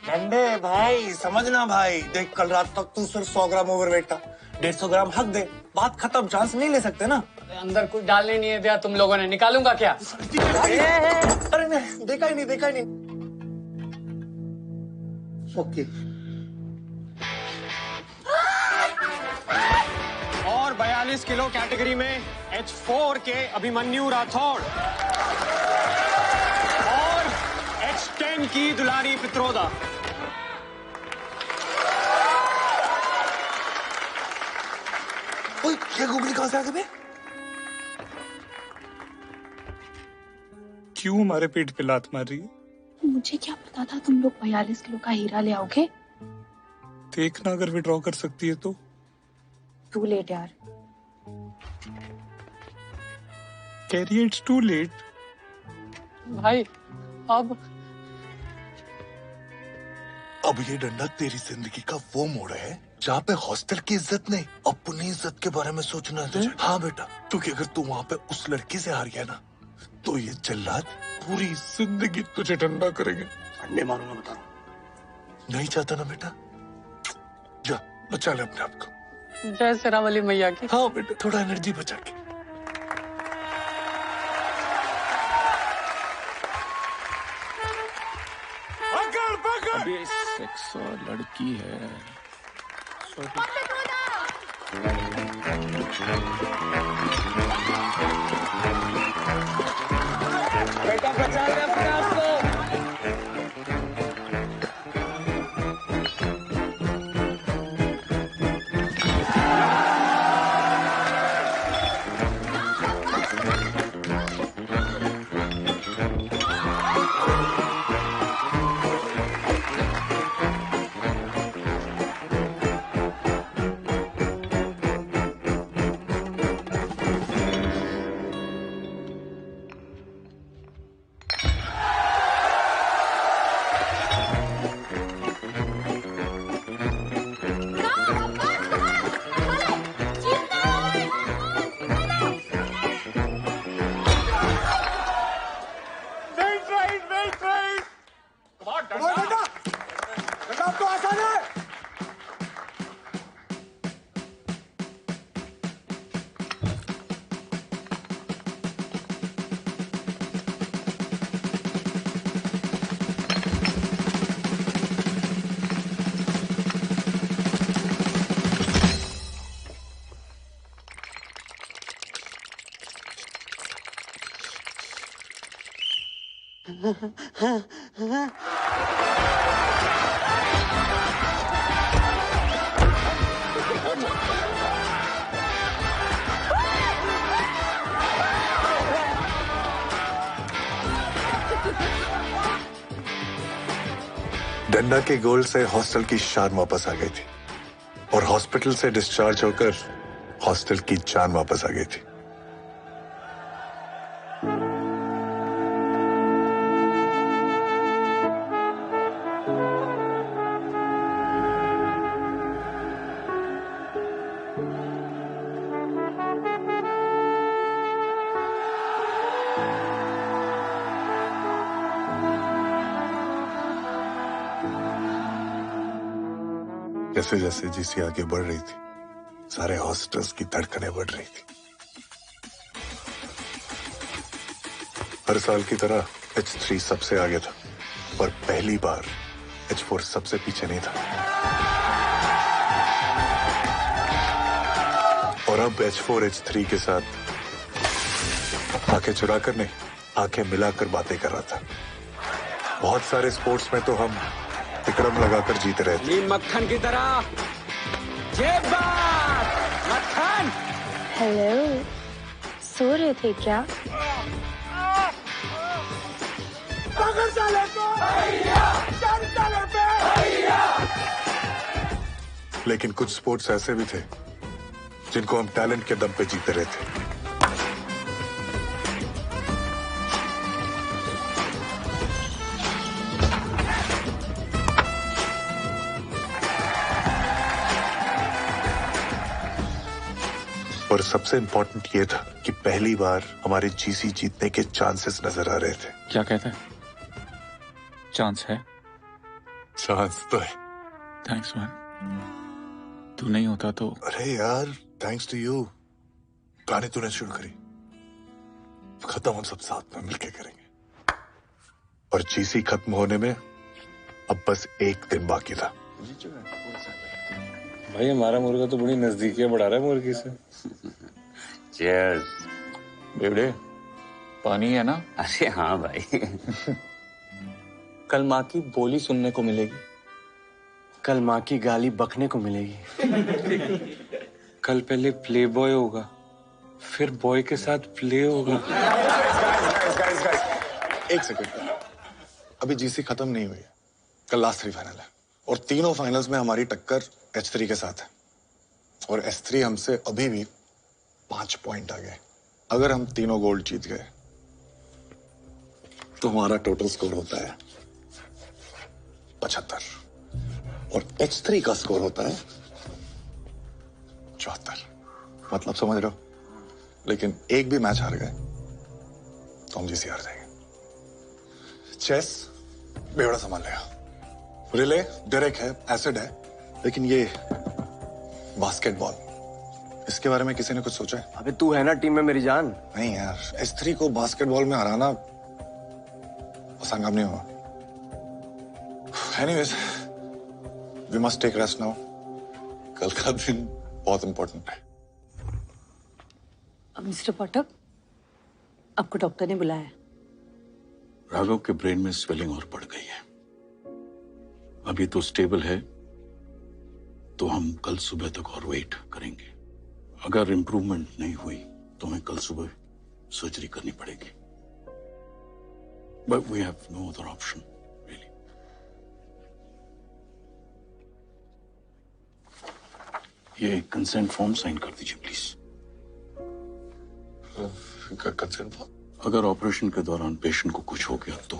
डंडे भाई समझना भाई, देख कल रात तक तू सिर्फ 100 ग्राम ओवरवेट था, 150 ग्राम हक दे, बात खत्म। चांस नहीं ले सकते ना। अंदर कुछ डालने नहीं दिया तुम लोगों ने, निकालूंगा क्या? अरे नहीं, देखा ही नहीं। ओके। और 42 किलो कैटेगरी में H4 के अभिमन्यु राठौड़ और H10 की दुलारी पित्रोदा। ओए, ये गुगली कहां से आ गए बे? क्यों हमारे पेट पे लात मार रही है? मुझे क्या पता था तुम लोग 42 किलो का हीरा ले आओगे। देखना अगर विड्रॉ कर सकती है तो। टू लेट यार। Carrie it's too late. भाई अब ये डंडा तेरी जिंदगी का वो मोड़ है जहाँ पे हॉस्टल की इज्जत नहीं, अपनी इज्जत के बारे में सोचना है तुझे। हाँ बेटा, क्योंकि अगर तू वहाँ पे उस लड़की से हार गया ना, तो ये जल्लाद पूरी जिंदगी तुझे डंडा करेंगे। अंडे मारूंगा बता रहा। नहीं चाहता ना बेटा, जा बचा ले अपने आप को। जय शेरावाली मैया की। हाँ बेटा, थोड़ा एनर्जी बचा के। अबे सेक्स और लड़की है। बेटा बचा ले अपने आप को। डंडा के गोल से हॉस्टल की शान वापस आ गई थी और हॉस्पिटल से डिस्चार्ज होकर हॉस्टल की जान वापस आ गई थी। जैसे जैसे जीसी आगे बढ़ रही थी, सारे हॉस्टल्स की धड़कनें बढ़ रही थी। हर साल की तरह H3 सबसे आगे था, पर पहली बार H4 सबसे पीछे नहीं था। और अब H4 H3 के साथ आंखें चुराकर नहीं, आंखें मिलाकर बातें कर रहा था। बहुत सारे स्पोर्ट्स में तो हम तिकड़म लगाकर जीते रहे थे। मक्खन की तरह ये बात मक्खन। हेलो, सो रहे थे क्या? पकड़ साले को, चल साले पे। लेकिन कुछ स्पोर्ट्स ऐसे भी थे जिनको हम टैलेंट के दम पे जीते रहे थे। और सबसे इंपॉर्टेंट ये था कि पहली बार हमारे जीसी जीतने के चांसेस नजर आ रहे थे। क्या कहता है? चांस है? चांस तो है। Thanks man. तू नहीं होता तो। अरे यार, थैंक्स टू यू। गाने तूने शुरू करी, खत्म हम सब साथ में मिलके करेंगे। और जीसी खत्म होने में अब बस एक दिन बाकी था। भाई हमारा मुर्गा तो बड़ी नजदीकियां बढ़ा रहा है मुर्गी से। चीयर्स। बेवड़े, पानी है ना? अरे हाँ भाई। कल माँ की बोली सुनने को मिलेगी। कल माँ की गाली बकने को मिलेगी। कल पहले प्ले बॉय होगा, फिर बॉय के साथ प्ले होगा। एक सेकंड, अभी जीसी खत्म नहीं हुई है। कल लास्ट 3 फाइनल है और तीनों फाइनल्स में हमारी टक्कर H3 के साथ है और S3 हमसे अभी भी 5 पॉइंट आ गए। अगर हम तीनों गोल्ड जीत गए तो हमारा टोटल स्कोर होता है 75 और H3 का स्कोर होता है 74। मतलब समझ रहे हो? लेकिन एक भी मैच हार गए तो हम जीसी हार जाएंगे। चेस बेवड़ा संभाल लेगा, रिले डायरेक्ट है, एसिड है, लेकिन ये बास्केटबॉल, इसके बारे में किसी ने कुछ सोचा है? अबे तू है ना टीम में मेरी जान। नहीं यार, S3 को बास्केटबॉल में हराना आसान काम नहीं होगा। Anyways, we must take rest now. कल का दिन बहुत इंपॉर्टेंट है। मिस्टर पाठक, आपको डॉक्टर ने बुलाया। राघव के ब्रेन में स्वेलिंग और बढ़ गई है। अभी तो स्टेबल है, तो हम कल सुबह तक और वेट करेंगे। अगर इंप्रूवमेंट नहीं हुई तो हमें कल सुबह सर्जरी करनी पड़ेगी। But we have no other option really. ये कंसेंट फॉर्म साइन कर दीजिए प्लीज। Consent form? अगर ऑपरेशन के दौरान पेशेंट को कुछ हो गया तो।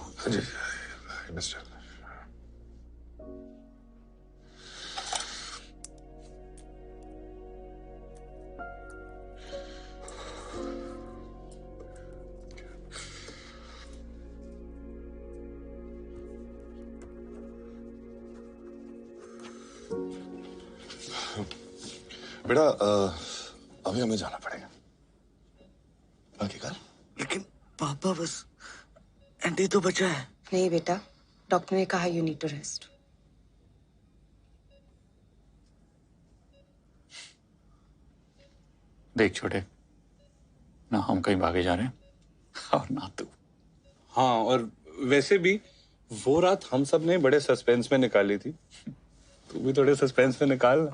बेटा, अभी हमें जाना पड़ेगा। बाकी कल। लेकिन पापा, बस एंटी तो बचा है। नहीं बेटा, डॉक्टर ने कहा यू नीड टू रेस्ट। देख छोटे, ना हम कहीं भागे जा रहे हैं और ना तू। हाँ, और वैसे भी वो रात हम सब ने बड़े सस्पेंस में निकाली थी। तू भी थोड़े सस्पेंस में निकाल ना।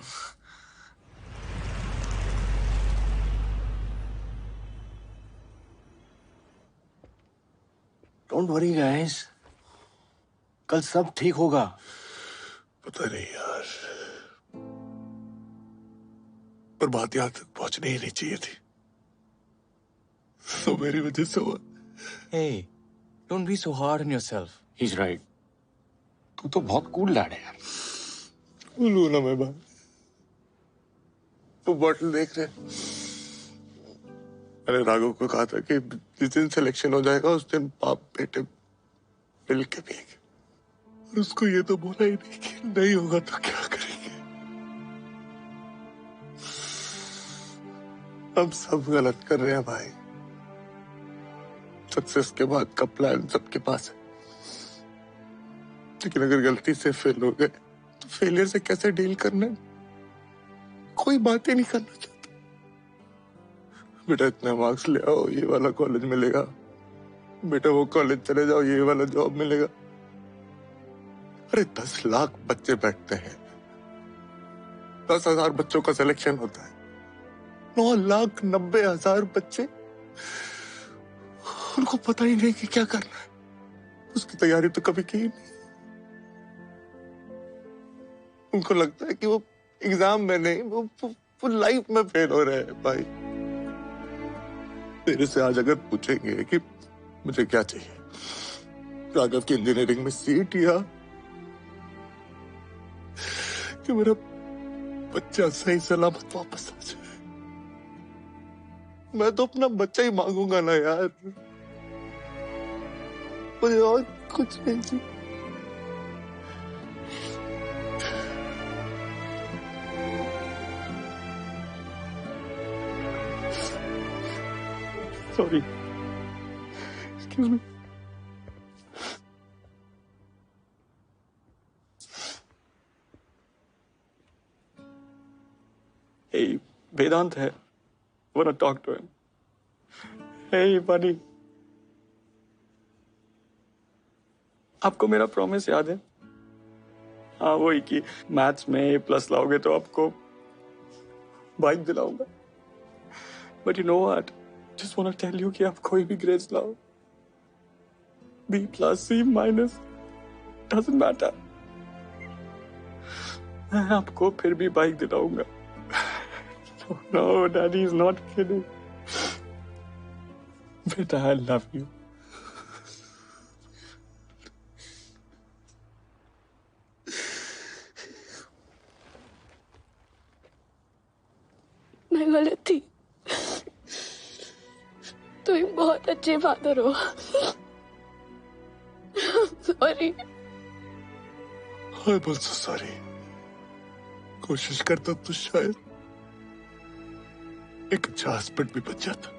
डोंट वरी गाइस, कल सब ठीक होगा। पता नहीं यार, पर बात यहाँ तक पहुंचनी ही नहीं चाहिए थी, तो मेरी वजह से हुआ। Hey, don't be so hard on yourself. He's right. तू तो बहुत कूल लैड है यार। बोलू ना मैं बात, वो बॉटल देख रहे, मैंने राघव को कहा था कि जिस दिन सिलेक्शन हो जाएगा उस दिन बाप बेटे मिल के पिएंगे, और उसको ये तो बोला ही नहीं कि नहीं होगा तो क्या करेंगे। हम सब गलत कर रहे हैं भाई। सक्सेस के बाद का प्लान सबके पास है, लेकिन अगर गलती से फेल हो गए तो फेलियर से कैसे डील करना है, कोई बात ही नहीं करना चाहता। बेटा इतने मार्क्स ले आओ, ये वाला कॉलेज मिलेगा, बेटा वो कॉलेज चले जाओ, ये वाला जॉब मिलेगा। अरे 10 लाख बच्चे बैठते हैं, 10,000 बच्चों का सिलेक्शन होता है, 9,90,000 बच्चे, उनको पता ही नहीं कि क्या करना है, उसकी तैयारी तो कभी की ही नहीं। उनको लगता है कि वो एग्जाम में नहीं, वो लाइफ में फेल हो रहे हैं। भाई तेरे से आज अगर पूछेंगे कि मुझे क्या चाहिए, राघव की इंजीनियरिंग में सीट या कि मेरा बच्चा सही सलामत वापस आ जाए, मैं तो अपना बच्चा ही मांगूंगा ना यार, मुझे और कुछ नहीं चाहिए। Sorry, excuse me. Hey, Vedant है, wanna talk to him. Hey buddy, आपको मेरा प्रॉमिस याद है? हाँ वही कि मैथ्स में A+ लाओगे तो आपको bike दिलाऊंगा। But you know what? Just wanna tell you कि आप कोई भी ग्रेड्स लाओ, B+, C-, doesn't matter, मैं आपको फिर भी bike दिलाऊंगा। No, Daddy is not kidding. Beta, I love you. मैं गलत थी, तुम एक बहुत अच्छे फादर हो। सॉरी। I'm also sorry। कोशिश करता तो शायद एक अच्छा हस्बैंड भी बच जाता।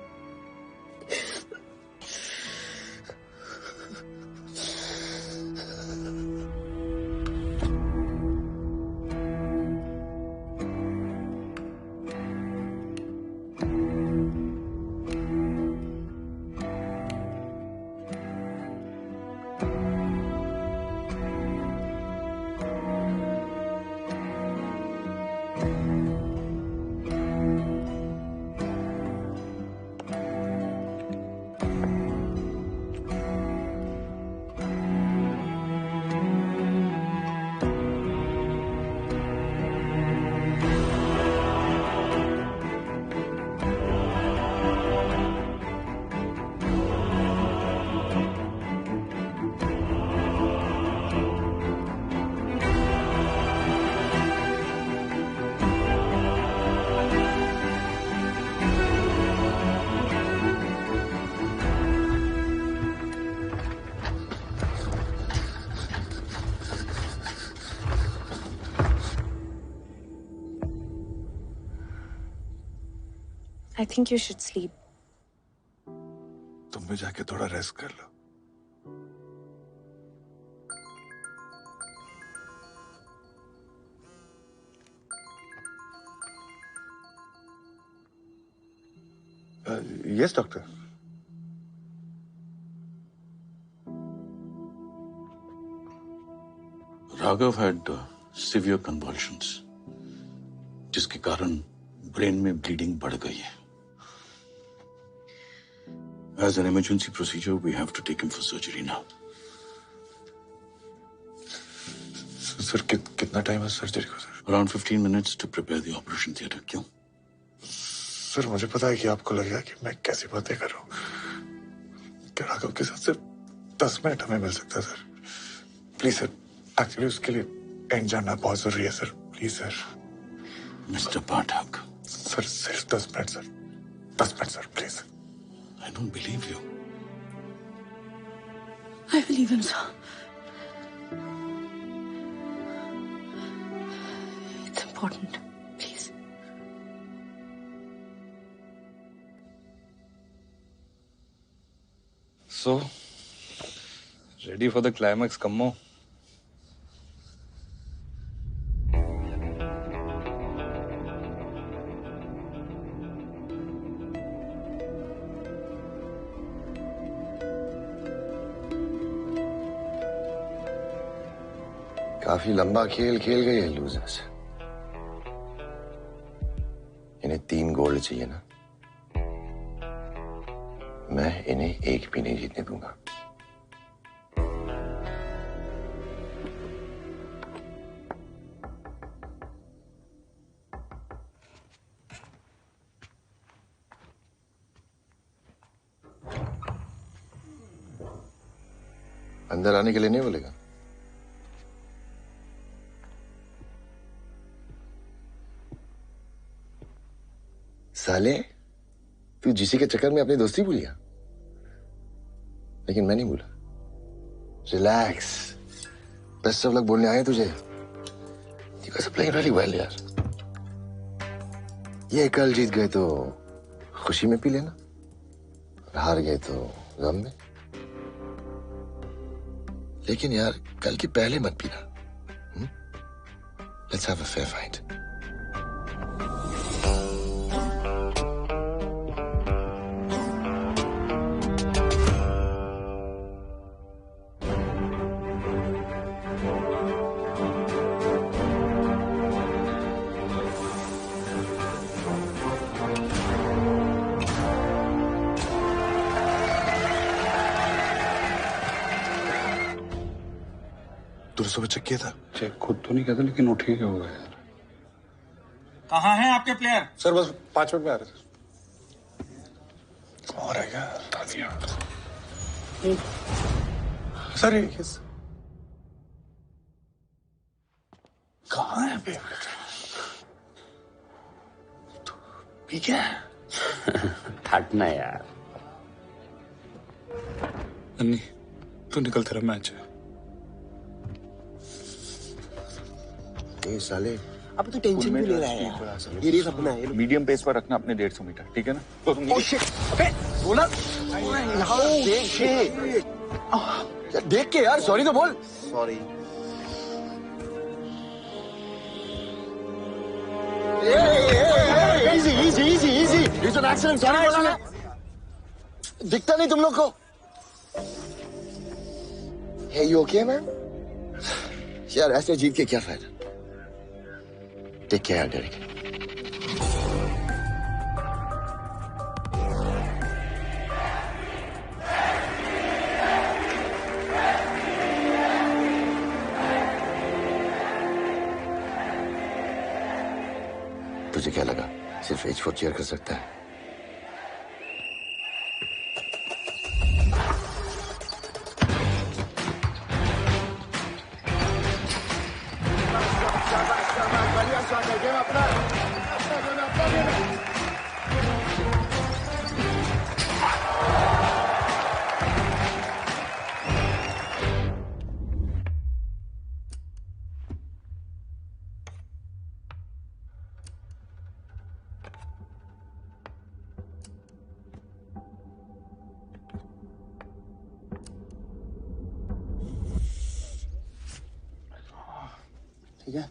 I think you should sleep. तुम भी जाके थोड़ा रेस्ट कर लो। Yes, doctor. Raghav had severe convulsions, जिसके कारण ब्रेन में ब्लीडिंग बढ़ गई है। As an emergency procedure, we have to take him for surgery now. Sir कितना टाइम है सर्जरी को sir? Around 15 minutes to prepare the operation theatre. क्यों? सर मुझे पता है कि आपको लगेगा कि मैं कैसी बातें कर रहा हूँ। क्या राघव के साथ सिर्फ 10 मिनट हमें मिल सकता है सर? प्लीज सर, एक्चुअली उसके लिए एंड जानना बहुत जरूरी है sir. Please sir. Mister Pathak. Sir सिर्फ 10 minute sir, 10 minute sir please. I don't believe you. I believe him, sir. It's important. Please. So, ready for the climax, Kammo? काफी लंबा खेल खेल गए हैं लूजर्स। इन्हें 3 गोल्ड चाहिए ना, मैं इन्हें एक भी नहीं जीतने दूंगा। अंदर आने के लिए नहीं बोलेगा? साले, तू जीसी के चक्कर में अपनी दोस्ती भूल गया, लेकिन मैं नहीं भूला। रिलैक्स, बेस्ट ऑफ लक बोलने आए तुझे। You guys are playing really well यार। ये कल जीत गए तो खुशी में पी लेना, और हार गए तो गम में। लेकिन यार कल के पहले मत पीना। Let's have a fair fight. सुबह चेक किया था? चेक खुद तो नहीं कहता, लेकिन वो ठीक होगा यार। कहाँ हैं आपके प्लेयर? सर बस 5 मिनट में आ रहे थे। और है क्या? सर ये कहाँ है फेवरेट? ठीक है। हटना यार। अन्नी, तू निकल, तेरा मैच है। ये साले, अब तू टेंशन भी ले रहा है यार। ये रेस अपना है। मीडियम पेस पर रखना अपने 150 मीटर, ठीक है ना? तो तुम ओह शिट, अबे बोला देख के यार, देख के यार, सॉरी तो बोल। Sorry. Easy easy easy easy, it's an accident. Sorry बोला ना, दिखता नहीं तुम लोग को। Hey you okay man? यार ऐसे जीत के क्या फायदा? Take care Derek. तुझे क्या लगा सिर्फ H4 चेयर कर सकता है? ठीक है।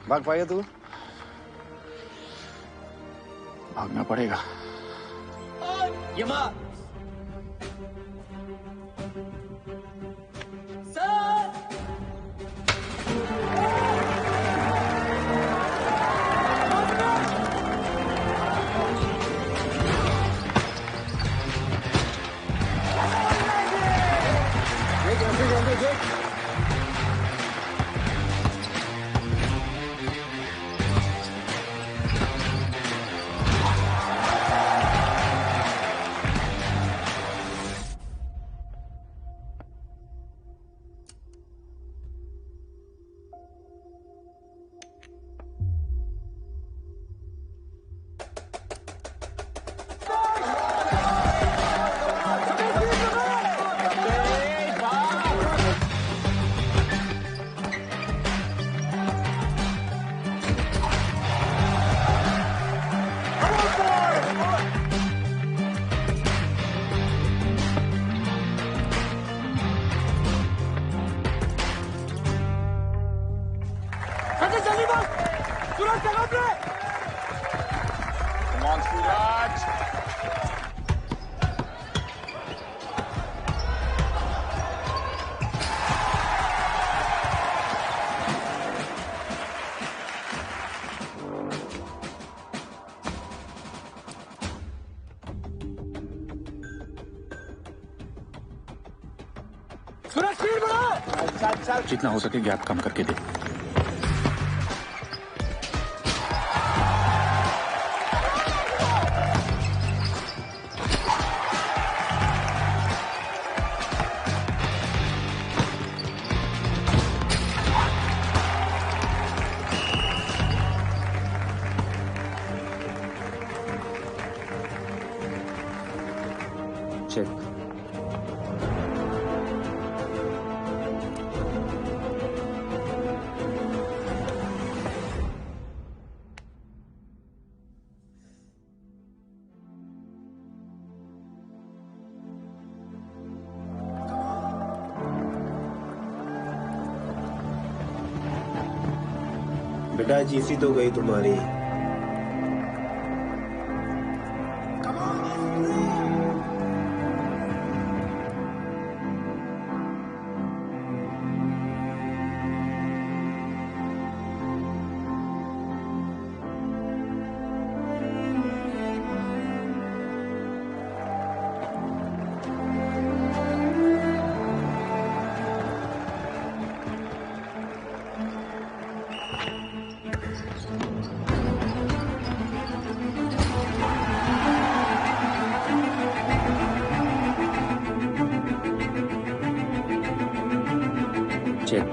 भाग पाएगा तू? भागना पड़ेगा। ये मार। जितना हो सके गैप कम करके दे। चेक। बेटा जीसी तो गई तुम्हारी। चेक।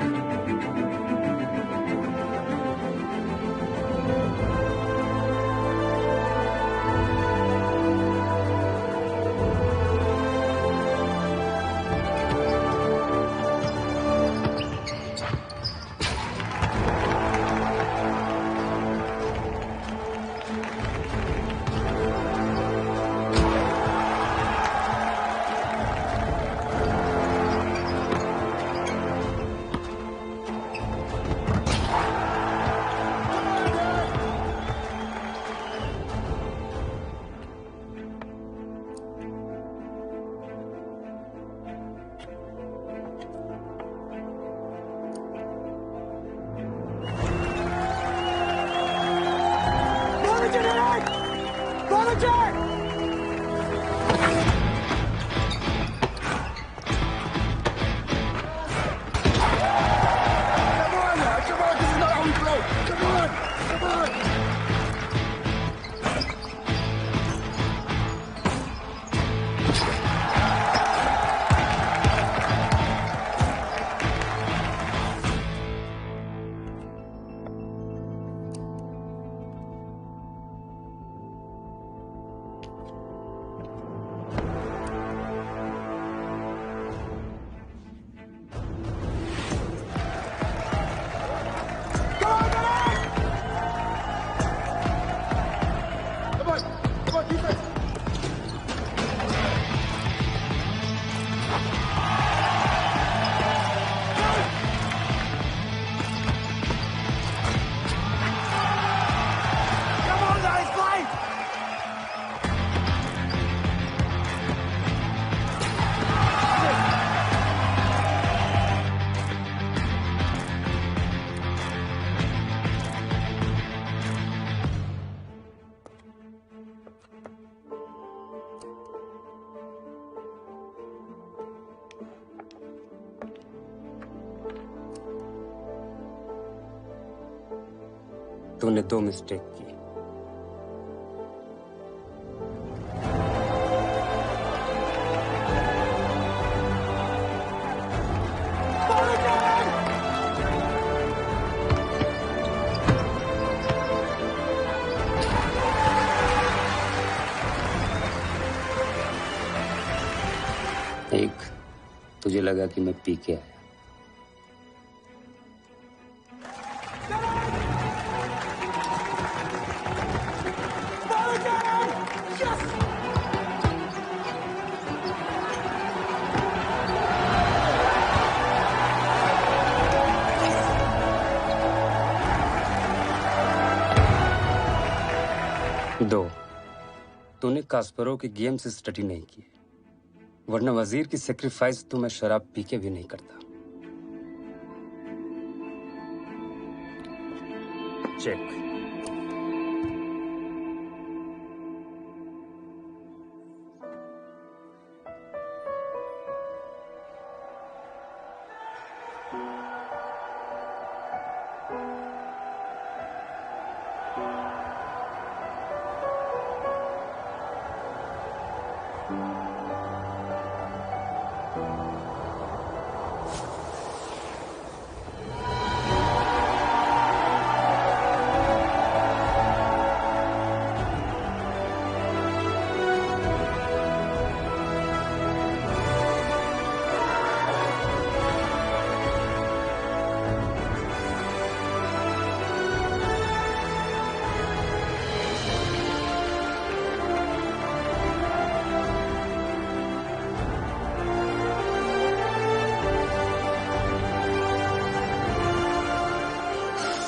तूने 2 मिस्टेक की। एक, तुझे लगा कि मैं पी के आया। दो, तूने कास्परोव की गेम से स्टडी नहीं की, वरना वजीर की सेक्रीफाइस तो मैं शराब पी के भी नहीं करता। चेक।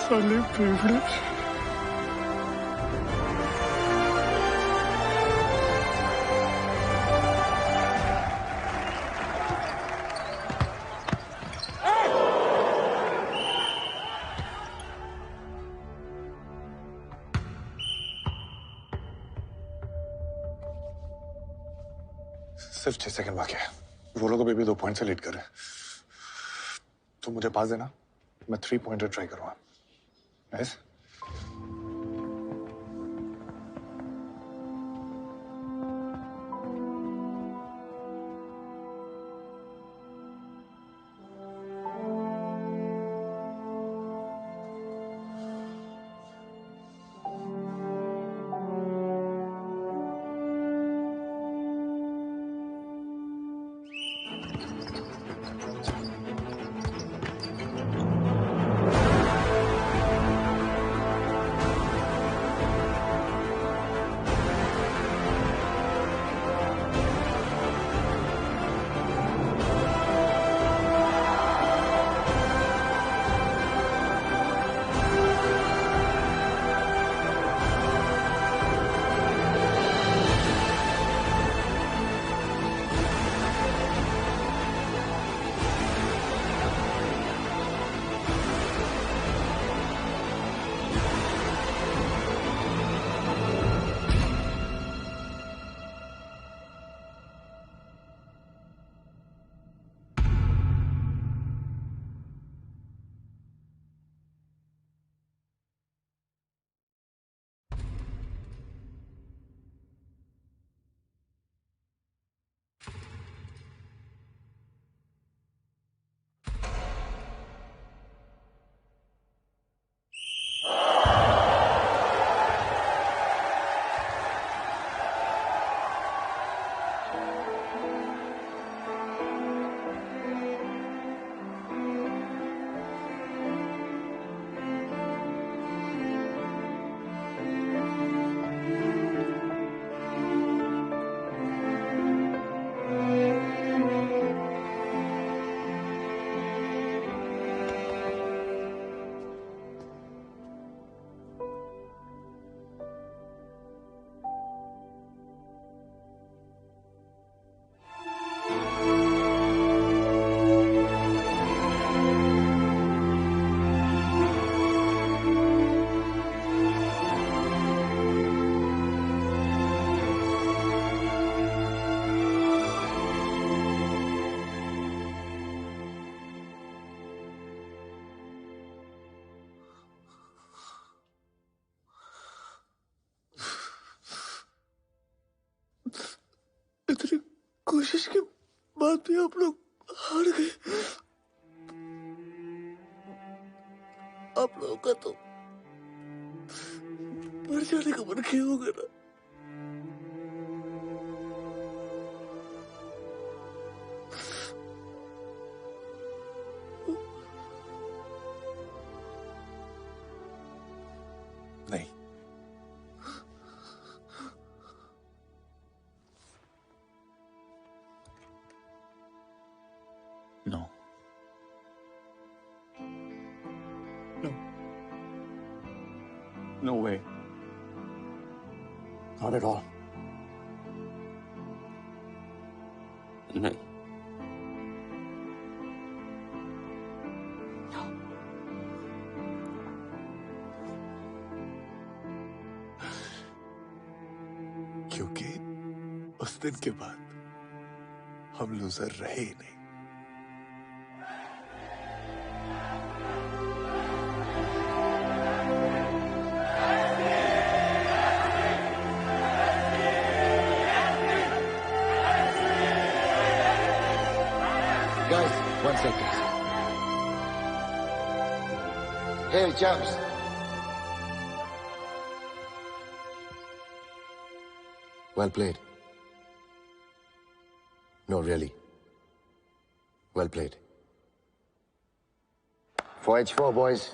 साले फेफड़े। सिर्फ 6 सेकंड बाकी है। वो लोग अभी भी 2 पॉइंट से लीड कर रहे हैं। तो मुझे पास देना, मैं 3 पॉइंटर ट्राई करूंगा। नाइस। कोशिश के बाद भी आप लोग हार गए। आप लोगों का तो मर जाने का मन किया होगा ना। नहीं, no no way, not at all. नहीं। क्योंकि उस दिन के बाद हम लूजर रहे ही नहीं। Guys, 1 second. Hey, champs. Well played. No, really. Well played. 4H4, boys.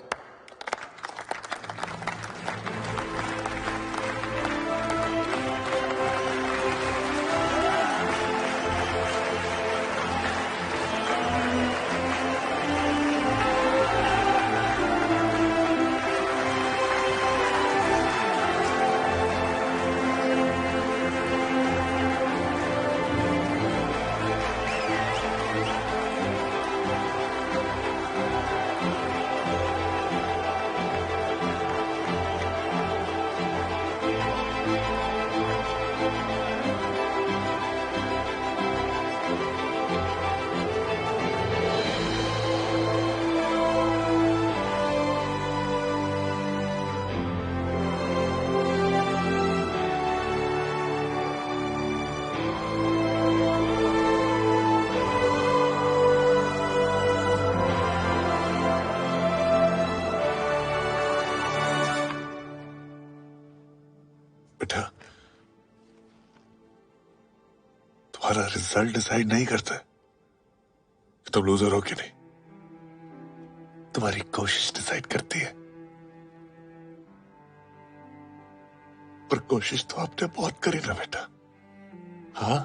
बेटा, तुम्हारा रिजल्ट डिसाइड नहीं करता कि तुम लूजर हो कि नहीं। तुम्हारी कोशिश डिसाइड करती है। पर कोशिश तो आपने बहुत करी ना बेटा। हाँ,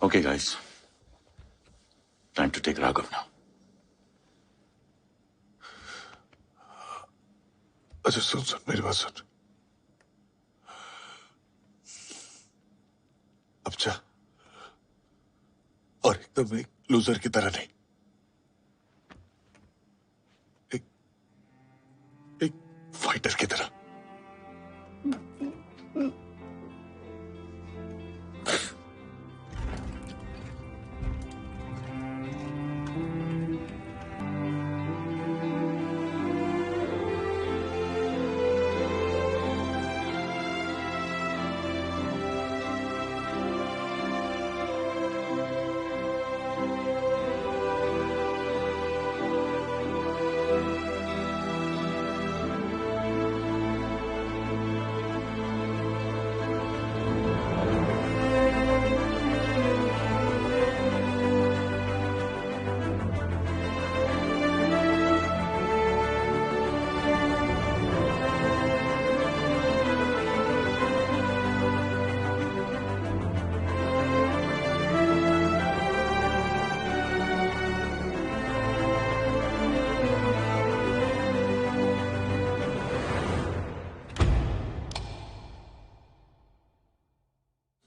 Okay, guys. Time to take Raghav now. अच्छा सुन मेरी बात सुन। अब जा, और एकदम एक लूजर की तरह नहीं, एक फाइटर की तरह।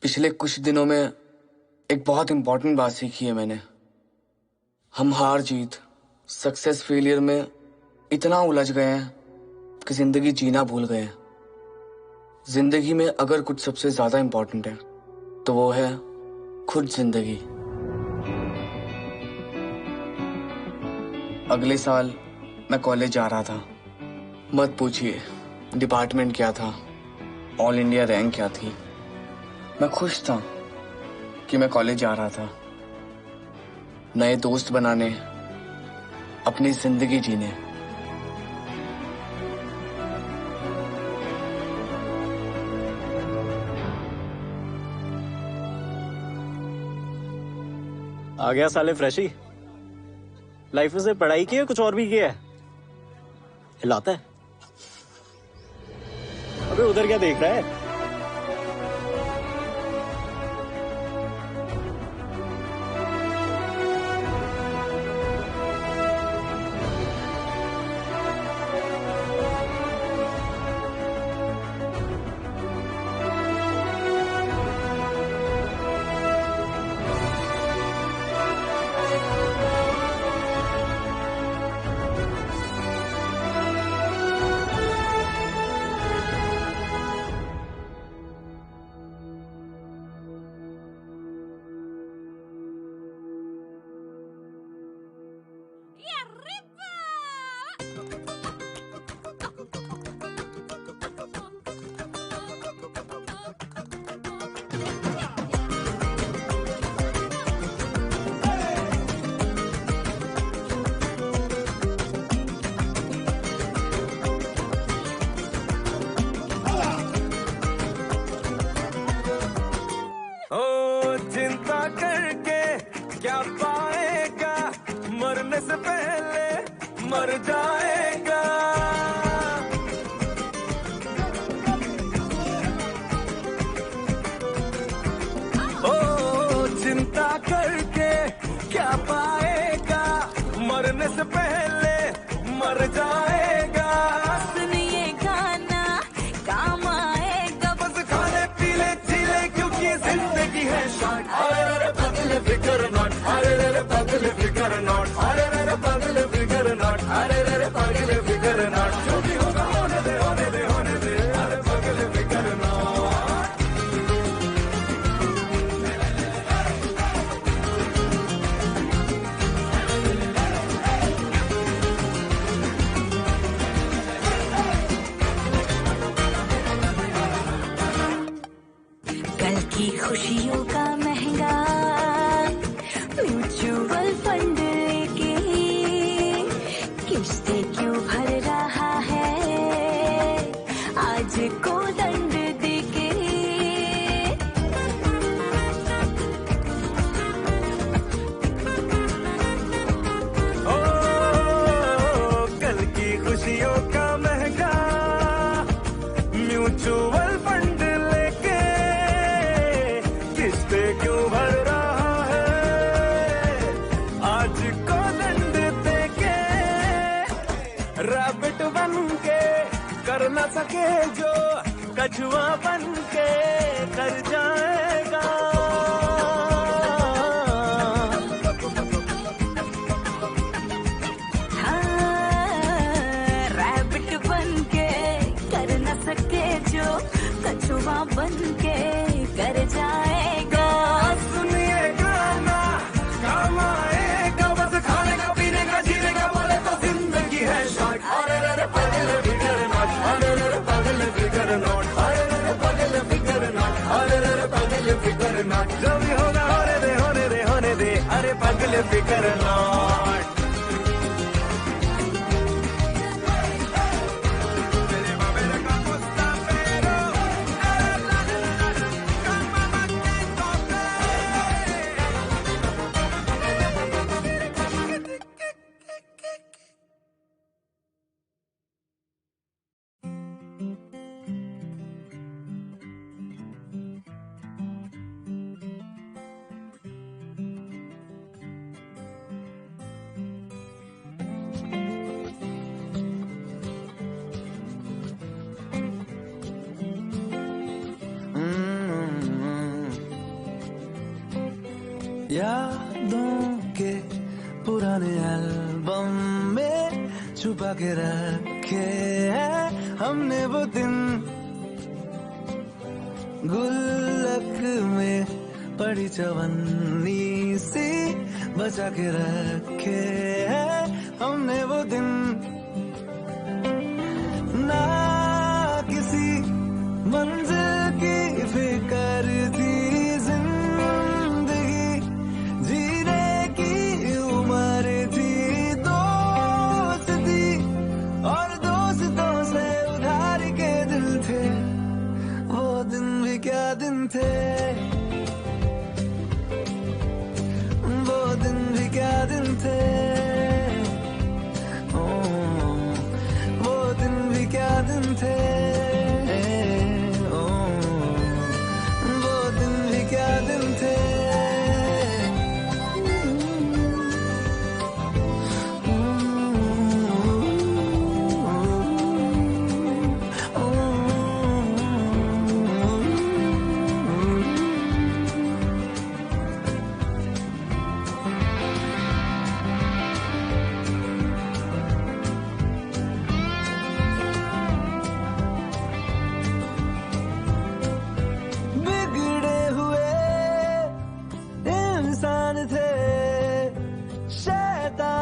पिछले कुछ दिनों में एक बहुत इंपॉर्टेंट बात सीखी है मैंने। हम हार जीत, सक्सेस फेलियर में इतना उलझ गए हैं कि जिंदगी जीना भूल गए हैं। जिंदगी में अगर कुछ सबसे ज्यादा इंपॉर्टेंट है तो वो है खुद जिंदगी। अगले साल मैं कॉलेज जा रहा था। मत पूछिए डिपार्टमेंट क्या था, ऑल इंडिया रैंक क्या थी। मैं खुश था कि मैं कॉलेज जा रहा था, नए दोस्त बनाने, अपनी जिंदगी जीने। आ गया साले फ्रेशी। लाइफ में से पढ़ाई की है, कुछ और भी किया है? हिलाता है। अबे उधर क्या देख रहा है? चिंता करके क्या पाएगा, मरने से पहले मर जाएगा। ओ चिंता करके क्या पाएगा, मरने से पहले मर जाएगा। सुनिए गाना काम आएगा, बस खाने पीले चीले क्योंकि जिंदगी है शॉर्ट। अरे पगले फिकर नॉट, अरे पगले फिकर नॉट, अरे पगले फिकर नॉट, अरे पगले फिकर नॉट। जो भी होगा होने दे, होने दे, होने दे, अरे पगले फिकर नॉट। कल की खुशियों का महंगा म्यूचुअल फंड लेके किस्तें क्यों भर रहा है आज को दंड देके। ओ कल की खुशियों का महंगा म्यूचुअल फंड लेके किस्ते क्यों भर रहा है आज को दंड देके। रैबिट बन के कर न सके जो कछुआ बन के कर जाएगा। रैबिट बन के कर न सके जो कछुआ बन के कर जाएगा। सुनिए गाना काम आएगा, बस खाने का पीने का जीने का बोले तो जिंदगी है शॉर्ट। अरे पगले फिकर नॉट, अरे पगले फिकर नॉट, अरे पगले फिकर नॉट, अरे पगले फिकर नॉट। जो भी होगा होने दे, होने दे, होने दे, अरे पगले फिकर नॉट। यादों के पुराने एल्बम में छुपा के रखे हैं हमने वो दिन, गुल्लक में पड़ी चवन्नी सी बचा के रखे हैं हमने वो दिन।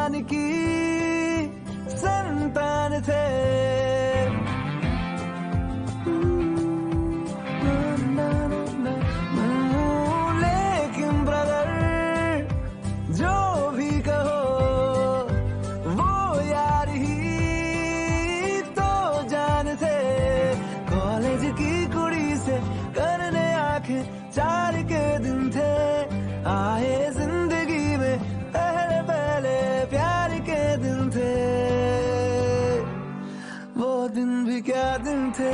जान की संतान थे। लेकिन ब्रदर जो भी कहो वो यार ही तो जान थे। कॉलेज की कुड़ी से करने आंखें चार के दिन थे। आए जिंदगी में पहले पहले प्यार के दिन थे। वो दिन भी क्या दिन थे।